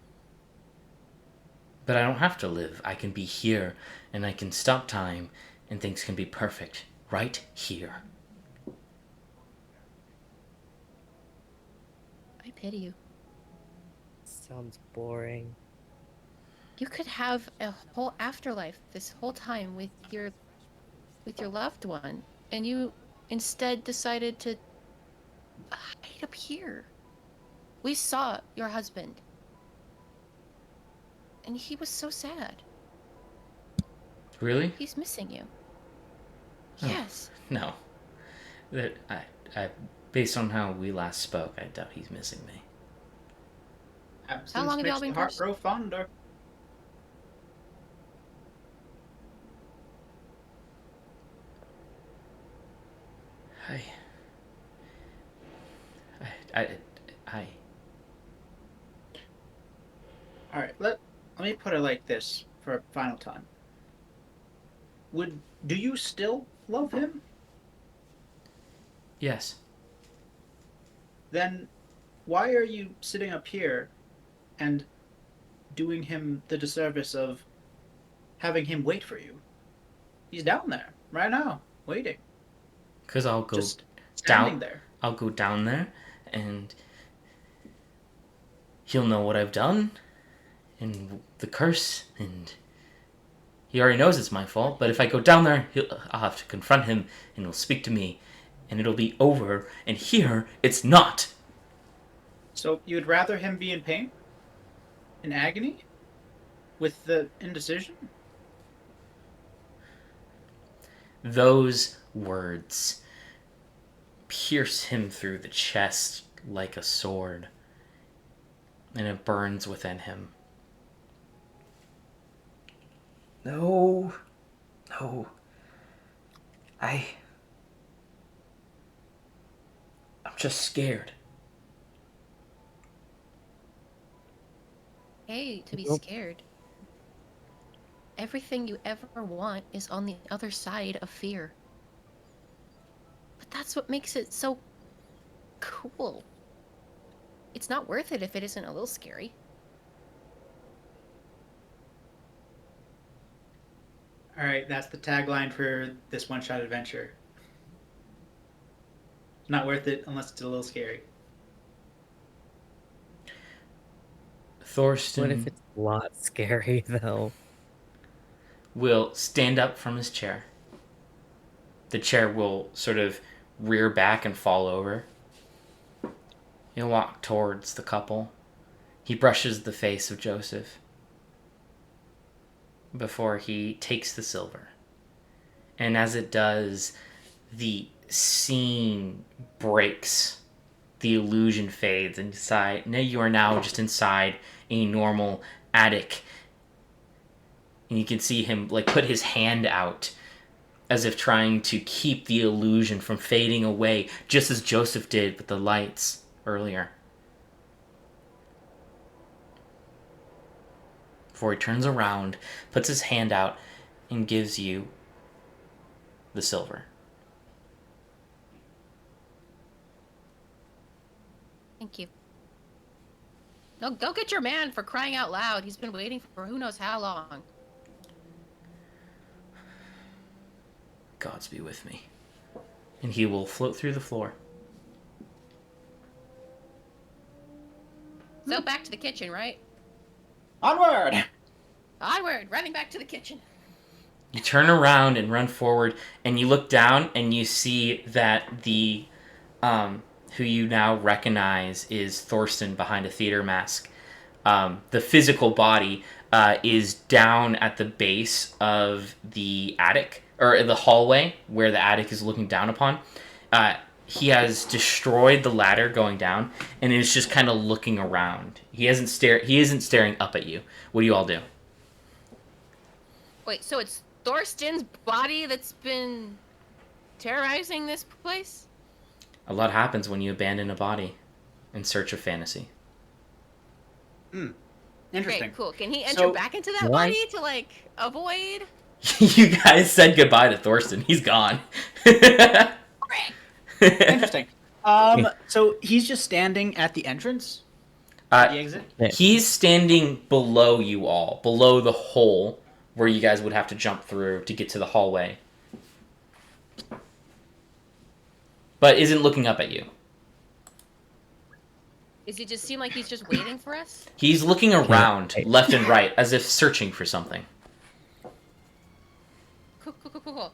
but I don't have to live. I can be here, and I can stop time, and things can be perfect right here. I pity you. Sounds boring. You could have a whole afterlife this whole time with your loved one, and you instead decided to hide up here. We saw your husband, and he was so sad. Really? He's missing you. Oh. Yes. No. That based on how we last spoke, I doubt he's missing me. Absence long have y'all makes the been heart cursed? grow fonder. I All right, let me put it like this for a final time. Do you still love him? yes. Then why are you sitting up here and doing him the disservice of having him wait for you? He's down there right now, waiting. Because I'll go Just standing down. there. I'll go down there, and he'll know what I've done, and the curse, and he already knows it's my fault. But if I go down there, I'll have to confront him, and he'll speak to me, and it'll be over. And here, it's not. So you'd rather him be in pain? In agony? With the indecision? Those words pierce him through the chest like a sword, and it burns within him. No. I'm just scared. Hey, to be Nope. scared. Everything you ever want is on the other side of fear. But that's what makes it so cool. It's not worth it if it isn't a little scary. All right, that's the tagline for this one-shot adventure. Not worth it unless it's a little scary. Thorsten What if it's a lot scary, though? will stand up from his chair. The chair will sort of rear back and fall over. He'll walk towards the couple. He brushes the face of Joseph before he takes the silver. And as it does, the scene breaks. The illusion fades inside. Now you are now just inside a normal attic. And you can see him like put his hand out as if trying to keep the illusion from fading away, just as Joseph did with the lights earlier. Before he turns around, puts his hand out, and gives you the silver. Thank you. No, go get your man, for crying out loud. He's been waiting for who knows how long. Gods be with me. And he will float through the floor. So back to the kitchen, right? Onward! Onward, running back to the kitchen. You turn around and run forward, and you look down, and you see that the who you now recognize is Thorsten behind a theater mask. The physical body is down at the base of the attic, or the hallway where the attic is looking down upon. He has destroyed the ladder going down, and is just kind of looking around. He isn't staring up at you. What do you all do? Wait, so it's Thorsten's body that's been terrorizing this place? A lot happens when you abandon a body in search of fantasy. Interesting. Okay, cool. Can he enter So- back into that Why? body to, like, avoid? You guys said goodbye to Thorsten. He's gone. Interesting. So he's just standing at the entrance? The exit? He's standing below you all, below the hole where you guys would have to jump through to get to the hallway. But isn't looking up at you. Does it just seem like he's just waiting for us? He's looking around, left and right, as if searching for something. Cool.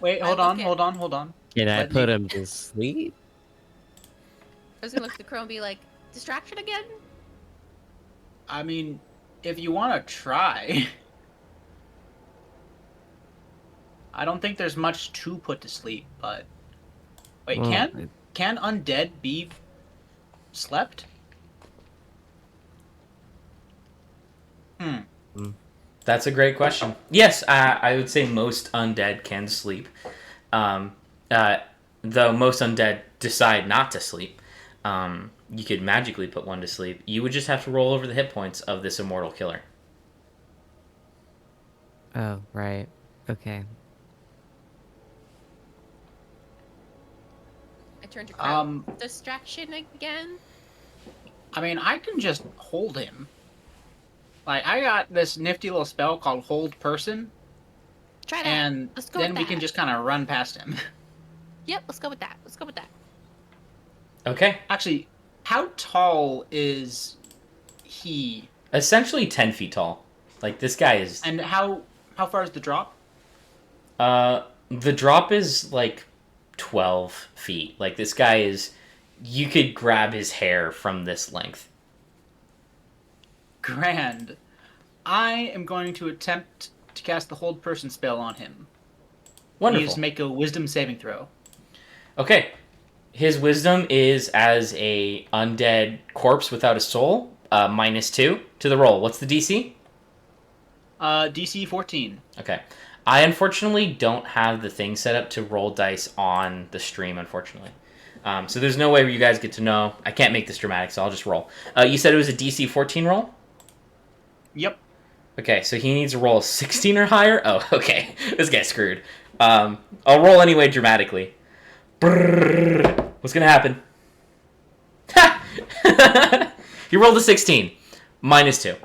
Wait, hold on. Can I Let put me- him to sleep? I was gonna look at the crow and be like, distraction again? I mean, if you want to try. I don't think there's much to put to sleep, but... Wait, Well, can undead be slept? That's a great question. Yes, I would say most undead can sleep. Though most undead decide not to sleep. You could magically put one to sleep. You would just have to roll over the hit points of this immortal killer. Oh, right. Okay. I turned to crow. Um, Distraction again? I mean, I can just hold him. Like, I got this nifty little spell called Hold Person, Try that. and Let's go then with we can that. just kind of run past him. Yep, let's go with that. Okay. Actually, how tall is he? Essentially 10 feet tall. Like, this guy is... And how far is the drop? The drop is, like, 12 feet. Like, this guy is... You could grab his hair from this length. Grand. I am going to attempt to cast the Hold Person spell on him. Wonderful. Please make a Wisdom saving throw. Okay. His wisdom is as a undead corpse without a soul. -2 to the roll. What's the DC? DC 14. Okay. I unfortunately don't have the thing set up to roll dice on the stream, unfortunately. So there's no way where you guys get to know. I can't make this dramatic, so I'll just roll. You said it was a DC 14 roll? Yep. Okay, so he needs to roll a 16 or higher? Oh, okay. This guy's screwed. I'll roll anyway dramatically. Brrr. What's gonna happen? Ha! He rolled a 16. -2.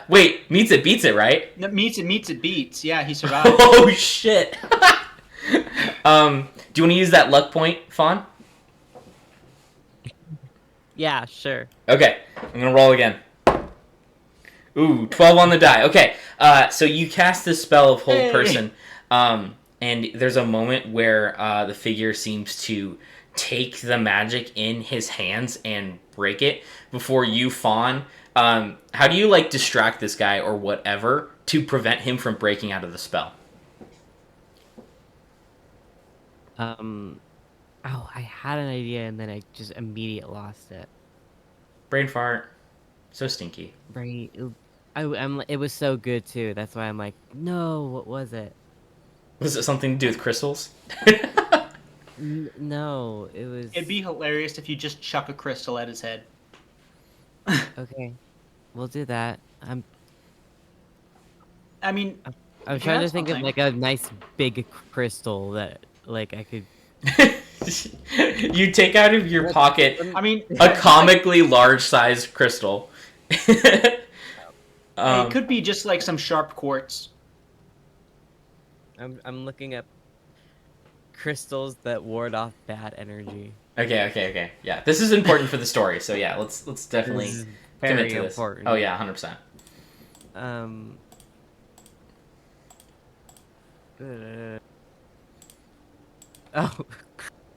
Wait, meets it, beats it, right? No, meets it beats. Yeah, he survived. Oh, shit. Do you want to use that luck point, Fawn? Yeah, sure. Okay, I'm gonna roll again. Ooh, 12 on the die. Okay, so you cast this spell of Hold Hey. Person, and there's a moment where the figure seems to take the magic in his hands and break it before you, Fawn. How do you, like, distract this guy or whatever to prevent him from breaking out of the spell? Oh, I had an idea and then I just immediately lost it. Brain fart. So stinky. Right. It was so good too. That's why I'm like, no, what was it? Was it something to do with crystals? No, it was. It'd be hilarious if you just chuck a crystal at his head. Okay, we'll do that. I mean, I'm Yeah, trying to that's think of something. like a nice big crystal that like I could. You take out of your pocket a comically large-sized crystal. it could be just like some sharp quartz. I'm looking up crystals that ward off bad energy. Okay. Yeah, this is important for the story, so yeah, let's definitely This is commit very to this. important. Oh yeah, 100%. Oh,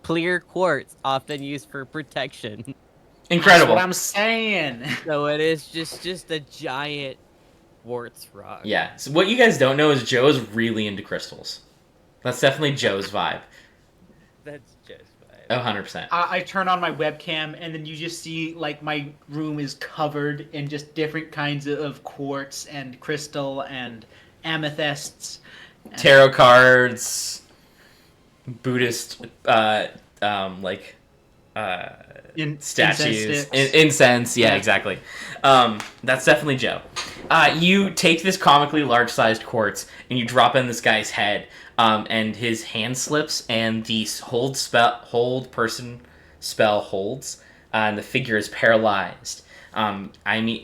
clear quartz, often used for protection. Incredible. That's what I'm saying. So it is just a giant quartz rock. Yeah. So what you guys don't know is Joe's really into crystals. That's definitely Joe's vibe. That's just fine. 100%. I turn on my webcam, and then you just see like my room is covered in just different kinds of quartz and crystal and amethysts. Tarot cards, Buddhist, like, statues, Incense incense. Yeah, Yeah. exactly. That's definitely Joe. You take this comically large-sized quartz and you drop it in this guy's head, and his hand slips, and the hold person spell holds, and the figure is paralyzed. I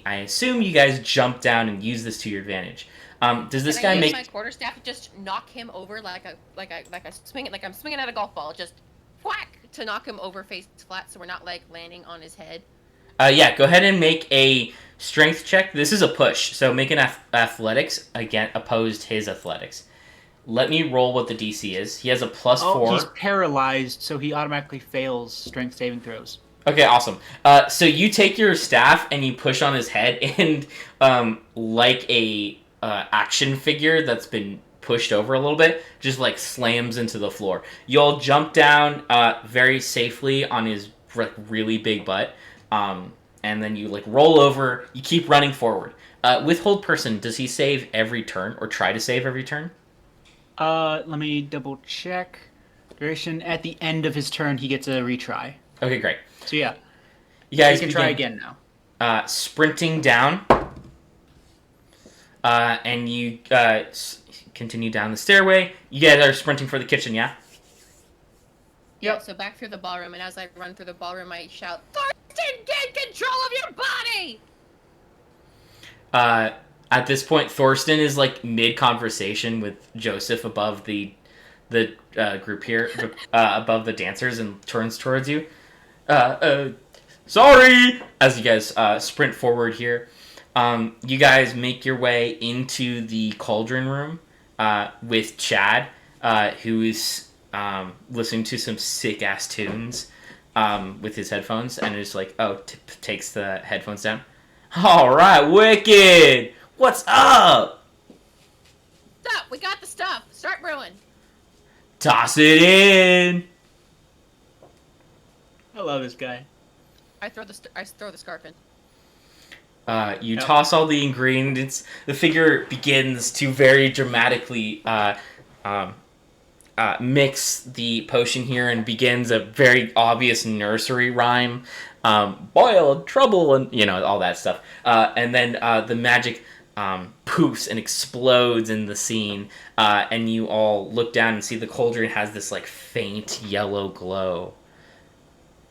assume you guys jump down and use this to your advantage. Does this Can I guy use make? my quarterstaff to just knock him over like I'm swinging at a golf ball, just whack to knock him over face flat, so we're not like landing on his head. Yeah, go ahead and make a strength check. This is a push, so make an athletics again opposed his athletics. Let me roll what the DC is. He has a +4. He's paralyzed, so he automatically fails strength saving throws. Okay, awesome. So you take your staff and you push on his head, and like a action figure that's been pushed over a little bit, just like slams into the floor. You all jump down very safely on his really big butt, and then you like roll over. You keep running forward. With hold person, does he save every turn or try to save every turn? Let me double check. Duration at the end of his turn, he gets a retry. Okay, great. So yeah, You guys he can try again now. sprinting down, and you continue down the stairway. You guys are sprinting for the kitchen, yeah? Yeah, Yep. so back through the ballroom, and as I run through the ballroom, I shout, "Thorsten, get control of your body!" At this point, Thorsten is like mid-conversation with Joseph above the group here, above the dancers, and turns towards you. Sorry! As you guys sprint forward here. You guys make your way into the cauldron room with Chad, who is listening to some sick-ass tunes with his headphones, and is like, takes the headphones down. Alright, wicked! What's up? Stop! We got the stuff. Start brewing. Toss it in! I love this guy. I throw the scarf in. You toss all the ingredients. The figure begins to very dramatically mix the potion here and begins a very obvious nursery rhyme. Boiled trouble and, all that stuff. And then the magic poofs and explodes in the scene. And you all look down and see the cauldron has this like faint yellow glow.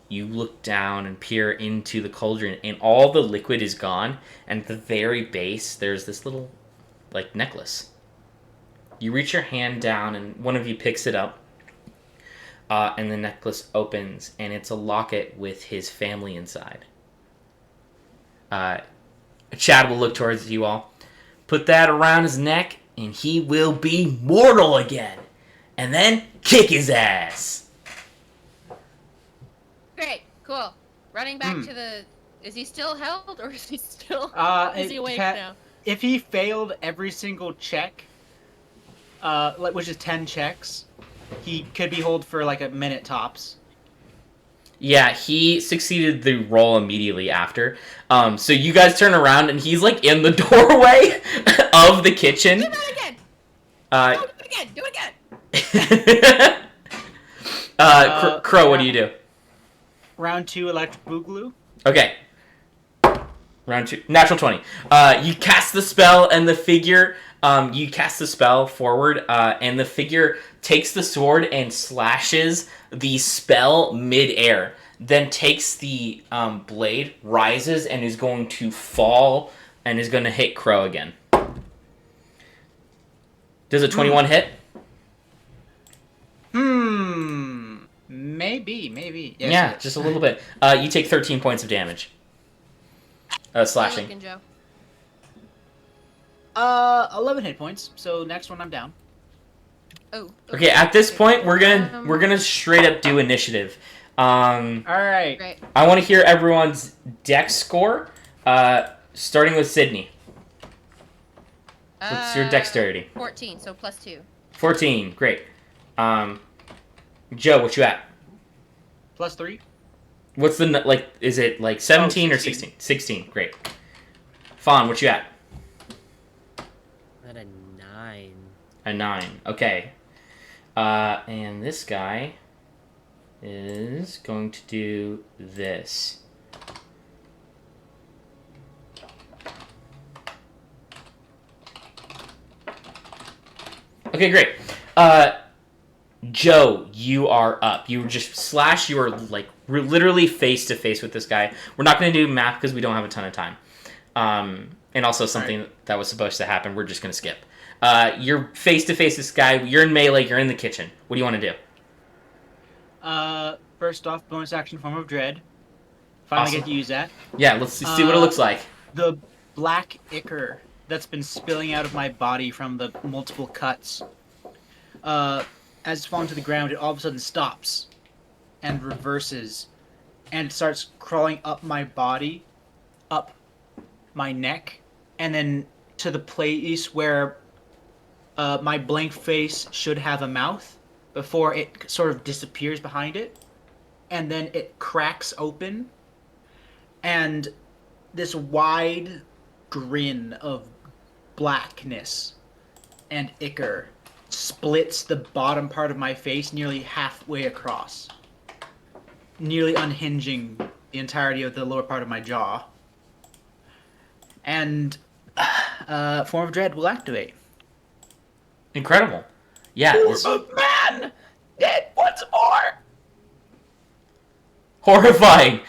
You look down and peer into the cauldron, and all the liquid is gone, and at the very base, there's this little, like, necklace. You reach your hand down, and one of you picks it up, and the necklace opens, and it's a locket with his family inside. Chad will look towards you all. Put that around his neck, and he will be mortal again. And then kick his ass. Great, cool. Running back to the. Is he still held, or is he still? Is he awake Cat- now? If he failed every single check, which is 10 checks, he could be hold for like a minute tops. Yeah, he succeeded the roll immediately after. So you guys turn around, and he's like in the doorway of the kitchen. Do that again. Do it again. Do it again. Crow, what do you do? Round 2, electric boogaloo. Okay. Round 2. Natural 20. You cast the spell, and the figure... you cast the spell forward, and the figure takes the sword and slashes the spell mid-air. Then takes the blade, rises, and is going to fall, and is going to hit Crow again. Does a 21 hit? Maybe. Yes, Yeah, yes. just a little bit. You take 13 points of damage. Slashing. Looking, Joe. 11 hit points. So next one, I'm down. Oh. Okay, at this point, we're gonna straight up do initiative. All right. Great. I want to hear everyone's dex score, starting with Sydney. What's your dexterity? 14, so +2. 14, great. Joe, what you at? +3. What's the like? Is it like 17 or 16. 16? 16. Great. Fawn, what you at? At a 9. A 9. Okay. And this guy is going to do this. Okay, great. Joe, you are up. You were just Slash. You are like literally face to face with this guy. We're not going to do math because we don't have a ton of time. And also something that was supposed to happen. We're just going to skip. You're face to face with this guy. You're in melee. You're in the kitchen. What do you want to do? First off, bonus action Form of Dread. Finally Awesome. get to use that. Yeah, let's see what it looks like. The black ichor that's been spilling out of my body from the multiple cuts. As it's fallen to the ground, it all of a sudden stops and reverses, and it starts crawling up my body, up my neck, and then to the place where my blank face should have a mouth before it sort of disappears behind it, and then it cracks open, and this wide grin of blackness and ichor splits the bottom part of my face nearly halfway across, nearly unhinging the entirety of the lower part of my jaw. And Form of Dread will activate. Incredible. Yeah. Man! Dead once more! Horrifying.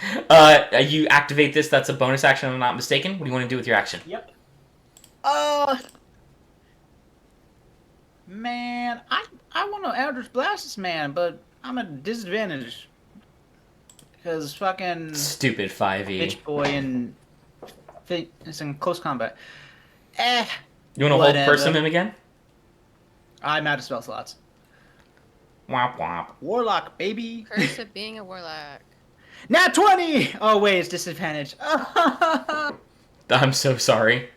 You activate this. That's a bonus action, if I'm not mistaken. What do you want to do with your action? Yep. Man, I want to Eldritch Blast this man, but I'm at a disadvantage. Because fucking Stupid 5e. bitch boy and it's in close combat. You want to hold whatever. person him again? I'm out of spell slots. Womp womp. Warlock, baby. Curse of being a warlock. Nat 20! Oh, wait, it's disadvantage. I'm so sorry.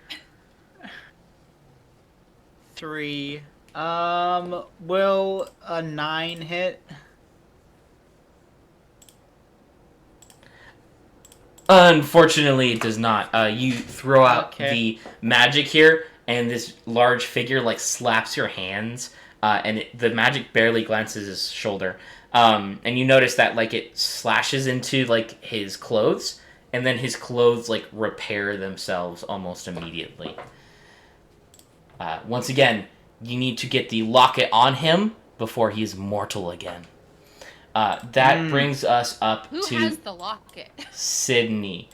3. Will a 9 hit? Unfortunately, it does not. You throw out Okay. the magic here, and this large figure like slaps your hands, and the magic barely glances his shoulder. And you notice that like it slashes into like his clothes, and then his clothes like repair themselves almost immediately. Once again, you need to get the locket on him before he is mortal again. That brings us up Who to has the locket? Sydney.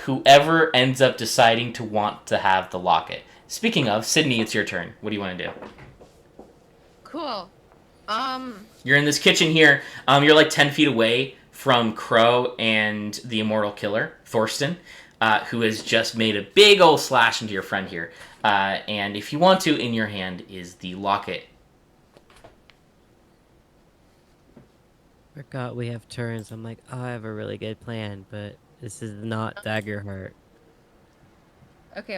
Whoever ends up deciding to want to have the locket. Speaking of, Sydney, it's your turn. What do you want to do? Cool. You're in this kitchen here. You're like 10 feet away from Crow and the immortal killer, Thorsten, who has just made a big old slash into your friend here. And if you want to, in your hand is the locket. Forgot we have turns. I'm like, oh, I have a really good plan, but this is not Daggerheart. Okay.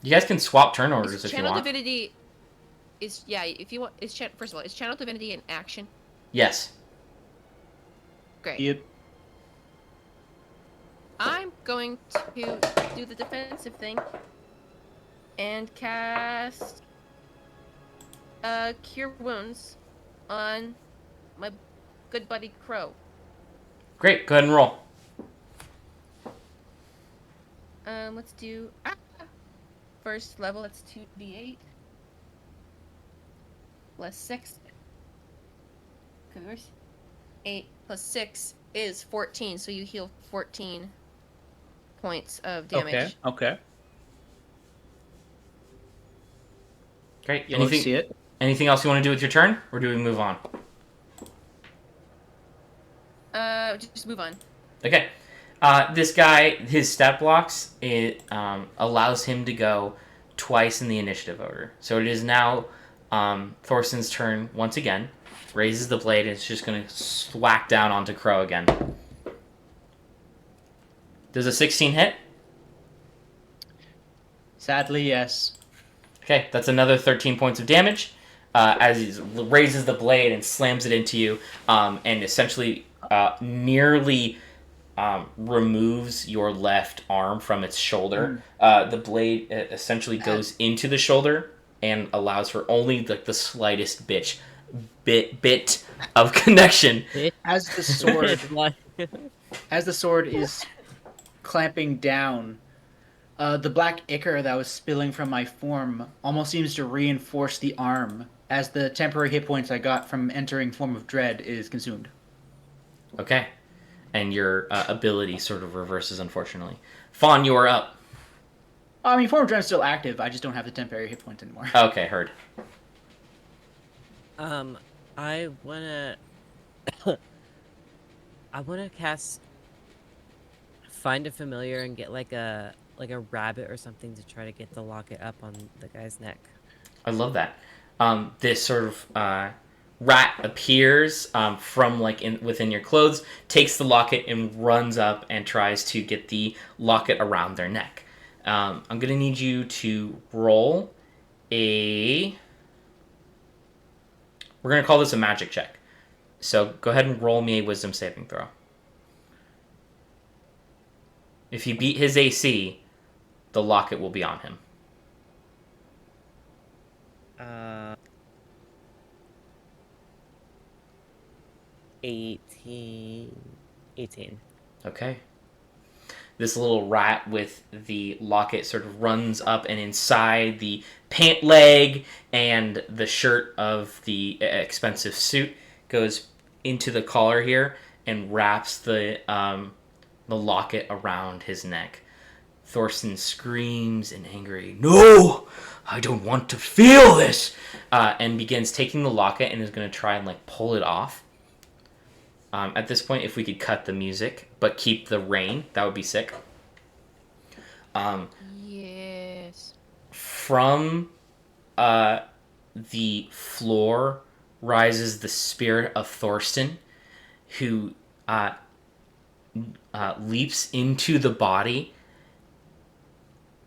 You guys can swap turn orders Is if you Channel want. Divinity is if you want first of all, is Channel Divinity an action? Yes. Great. Yep. I'm going to do the defensive thing and cast Cure Wounds on my good buddy Crow. Great. Go ahead and roll. Let's do first level. That's 2d8 plus 6. Where's 8 plus 6 is 14. So you heal 14 points of damage. Okay. Great. You want to see it? Anything else you want to do with your turn, or do we move on? Just move on. Okay. This guy, his stat blocks, it allows him to go twice in the initiative order. So it is now Thorsten's turn once again. Raises the blade, and it's just going to whack down onto Crow again. Does a 16 hit? Sadly, yes. Okay, that's another 13 points of damage. as he raises the blade and slams it into you, and essentially nearly removes your left arm from its shoulder. The blade essentially goes into the shoulder and allows for only the slightest bit of connection. As the sword is clamping down, the black ichor that was spilling from my form almost seems to reinforce the arm as the temporary hit points I got from entering Form of Dread is consumed. Okay. And your ability sort of reverses, unfortunately. Fawn, you are up. I mean, Form of Dread is still active. I just don't have the temporary hit points anymore. Okay, heard. I wanna cast Find a Familiar and get like a rabbit or something to try to get the locket up on the guy's neck. I love that. This sort of rat appears from within your clothes, takes the locket and runs up and tries to get the locket around their neck. I'm gonna need you to roll a. We're gonna call this a magic check. So go ahead and roll me a wisdom saving throw. If you beat his AC, the locket will be on him. 18. Okay. This little rat with the locket sort of runs up and inside the pant leg and the shirt of the expensive suit goes into the collar here and wraps the locket around his neck. Thorsten screams in angry, "No! I don't want to feel this!" And begins taking the locket and is going to try and pull it off. At this point, if we could cut the music, but keep the rain, that would be sick. Yes. From the floor rises the spirit of Thorsten, who leaps into the body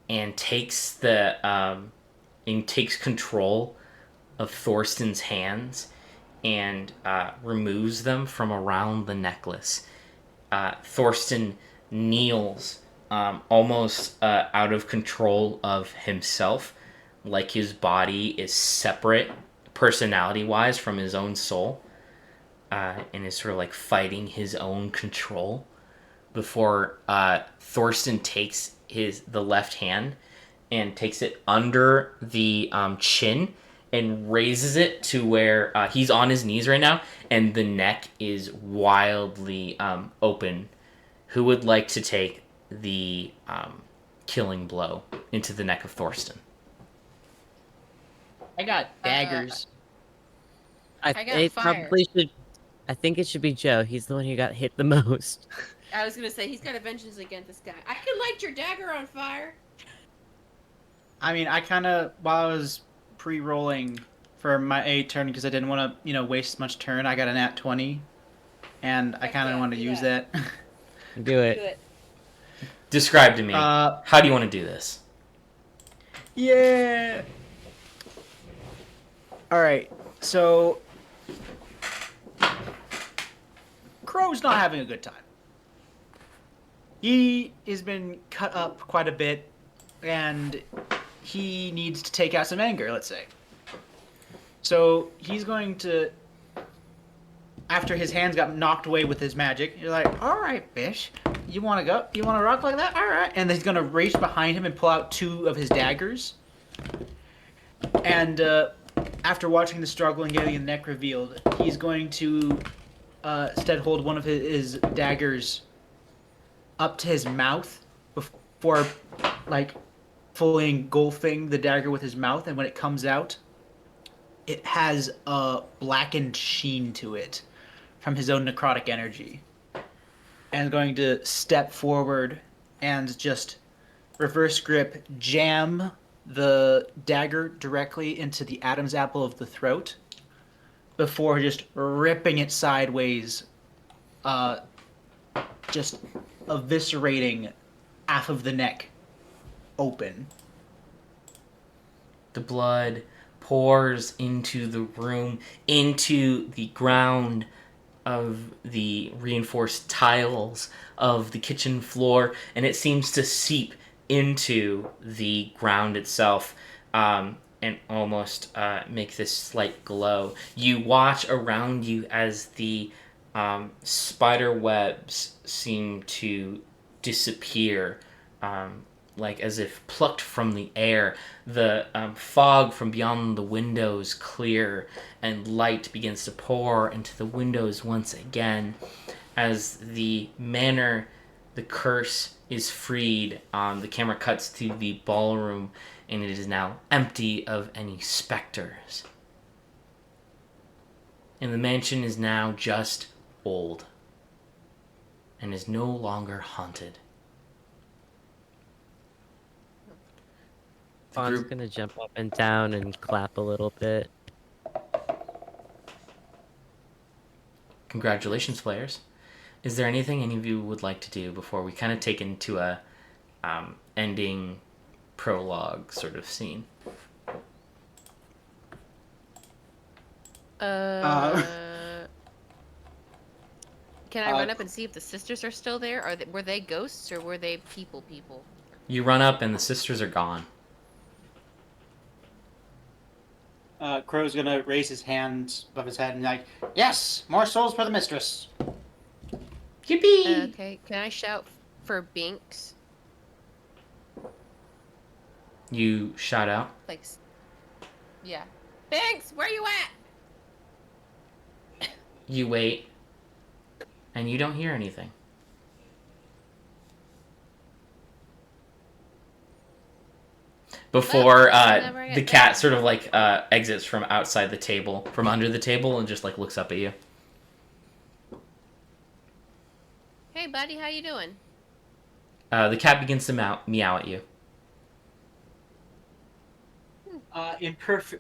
and takes takes control of Thorsten's hands and removes them from around the necklace. Thorsten kneels, almost out of control of himself, like his body is separate personality-wise from his own soul, and is sort of fighting his own control. Before Thorsten takes the left hand and takes it under the chin and raises it to where he's on his knees right now, and the neck is wildly open. Who would like to take the killing blow into the neck of Thorsten? I got daggers. I got it fire. probably should. I think it should be Joe. He's the one who got hit the most. I was gonna say he's got a vengeance against this guy. I could light your dagger on fire. I mean, I kind of, while I was pre-rolling for my A turn, because I didn't want to, waste much turn, I got a nat 20, and I kind of want to use that. Do Do it. it. Describe to me. How do you want to do this? Yeah. All right. So Crow's not having a good time. He has been cut up quite a bit, and he needs to take out some anger, let's say. So he's going to, after his hands got knocked away with his magic, you're like, all right, Bish, you want to go? You want to rock like that? All right. And then he's going to reach behind him and pull out 2 of his daggers. And after watching the struggle and getting the neck revealed, he's going to instead hold one of his daggers up to his mouth before, fully engulfing the dagger with his mouth. And when it comes out, it has a blackened sheen to it from his own necrotic energy. And going to step forward and just reverse grip, jam the dagger directly into the Adam's apple of the throat before just ripping it sideways, just eviscerating half of the neck open. The blood pours into the room, into the ground of the reinforced tiles of the kitchen floor, and it seems to seep into the ground itself, and almost make this slight glow. You watch around you as the spider webs seem to disappear, like as if plucked from the air. The fog from beyond the windows clear, and light begins to pour into the windows once again as the manor, the curse is freed. The camera cuts to the ballroom, and it is now empty of any specters. And the mansion is now just old and is no longer haunted. Fawn's gonna jump up and down and clap a little bit. Congratulations, players. Is there anything any of you would like to do before we kind of take into a ending prologue sort of scene? Can I run up and see if the sisters are still there? Were they ghosts or were they people? You run up and the sisters are gone. Crow's gonna raise his hands above his head and like, yes, more souls for the mistress. Yippee! Okay, can I shout for Binks? You shout out. Like, yeah. Binks, where you at? You wait. And you don't hear anything. Before the cat sort of like exits from outside the table, from under the table, and just like looks up at you. Hey, buddy, how you doing? The cat begins to meow at you.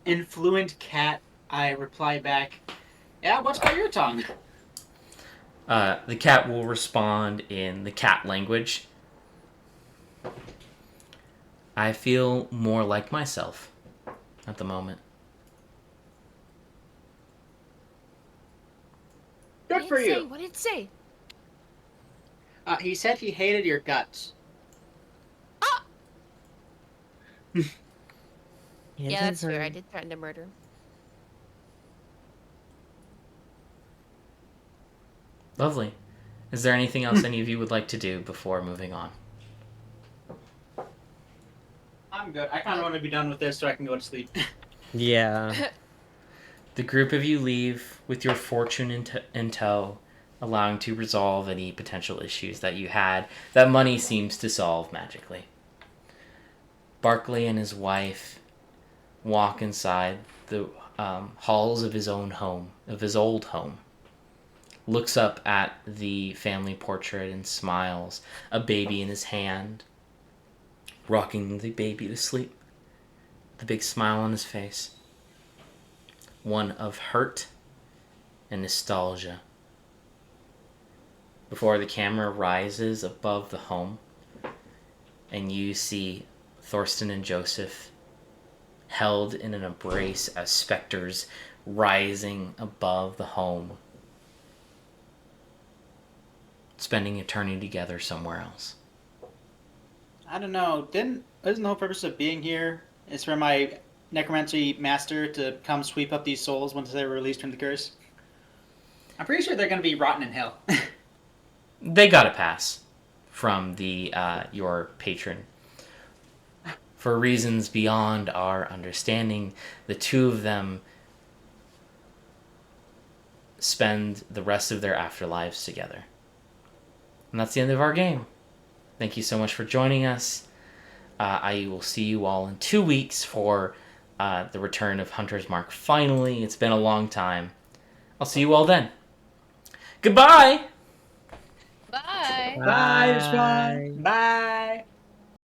In fluent cat, I reply back, yeah, what's by your tongue? The cat will respond in the cat language. I feel more like myself at the moment. Good for you. What did it say? He said he hated your guts. Yeah, that's fair. I did threaten to murder. Lovely. Is there anything else any of you would like to do before moving on? I'm good. I kind of want to be done with this so I can go to sleep. Yeah. The group of you leave with your fortune in tow, allowing to resolve any potential issues that you had that money seems to solve magically. Barclay and his wife walk inside the halls of his own home, of his old home. Looks up at the family portrait and smiles, a baby in his hand, rocking the baby to sleep, the big smile on his face, one of hurt and nostalgia. Before the camera rises above the home, and you see Thorsten and Joseph held in an embrace as specters rising above the home, spending eternity together somewhere else. I don't know. Isn't the whole purpose of being here is for my necromancy master to come sweep up these souls once they're released from the curse? I'm pretty sure they're going to be rotten in hell. They got a pass from the your patron. For reasons beyond our understanding, the two of them spend the rest of their afterlives together. And that's the end of our game. Thank you so much for joining us. I will see you all in 2 weeks for the return of Hunter's Mark. Finally, it's been a long time. I'll see you all then. Goodbye! Bye. Bye, Swan. Bye.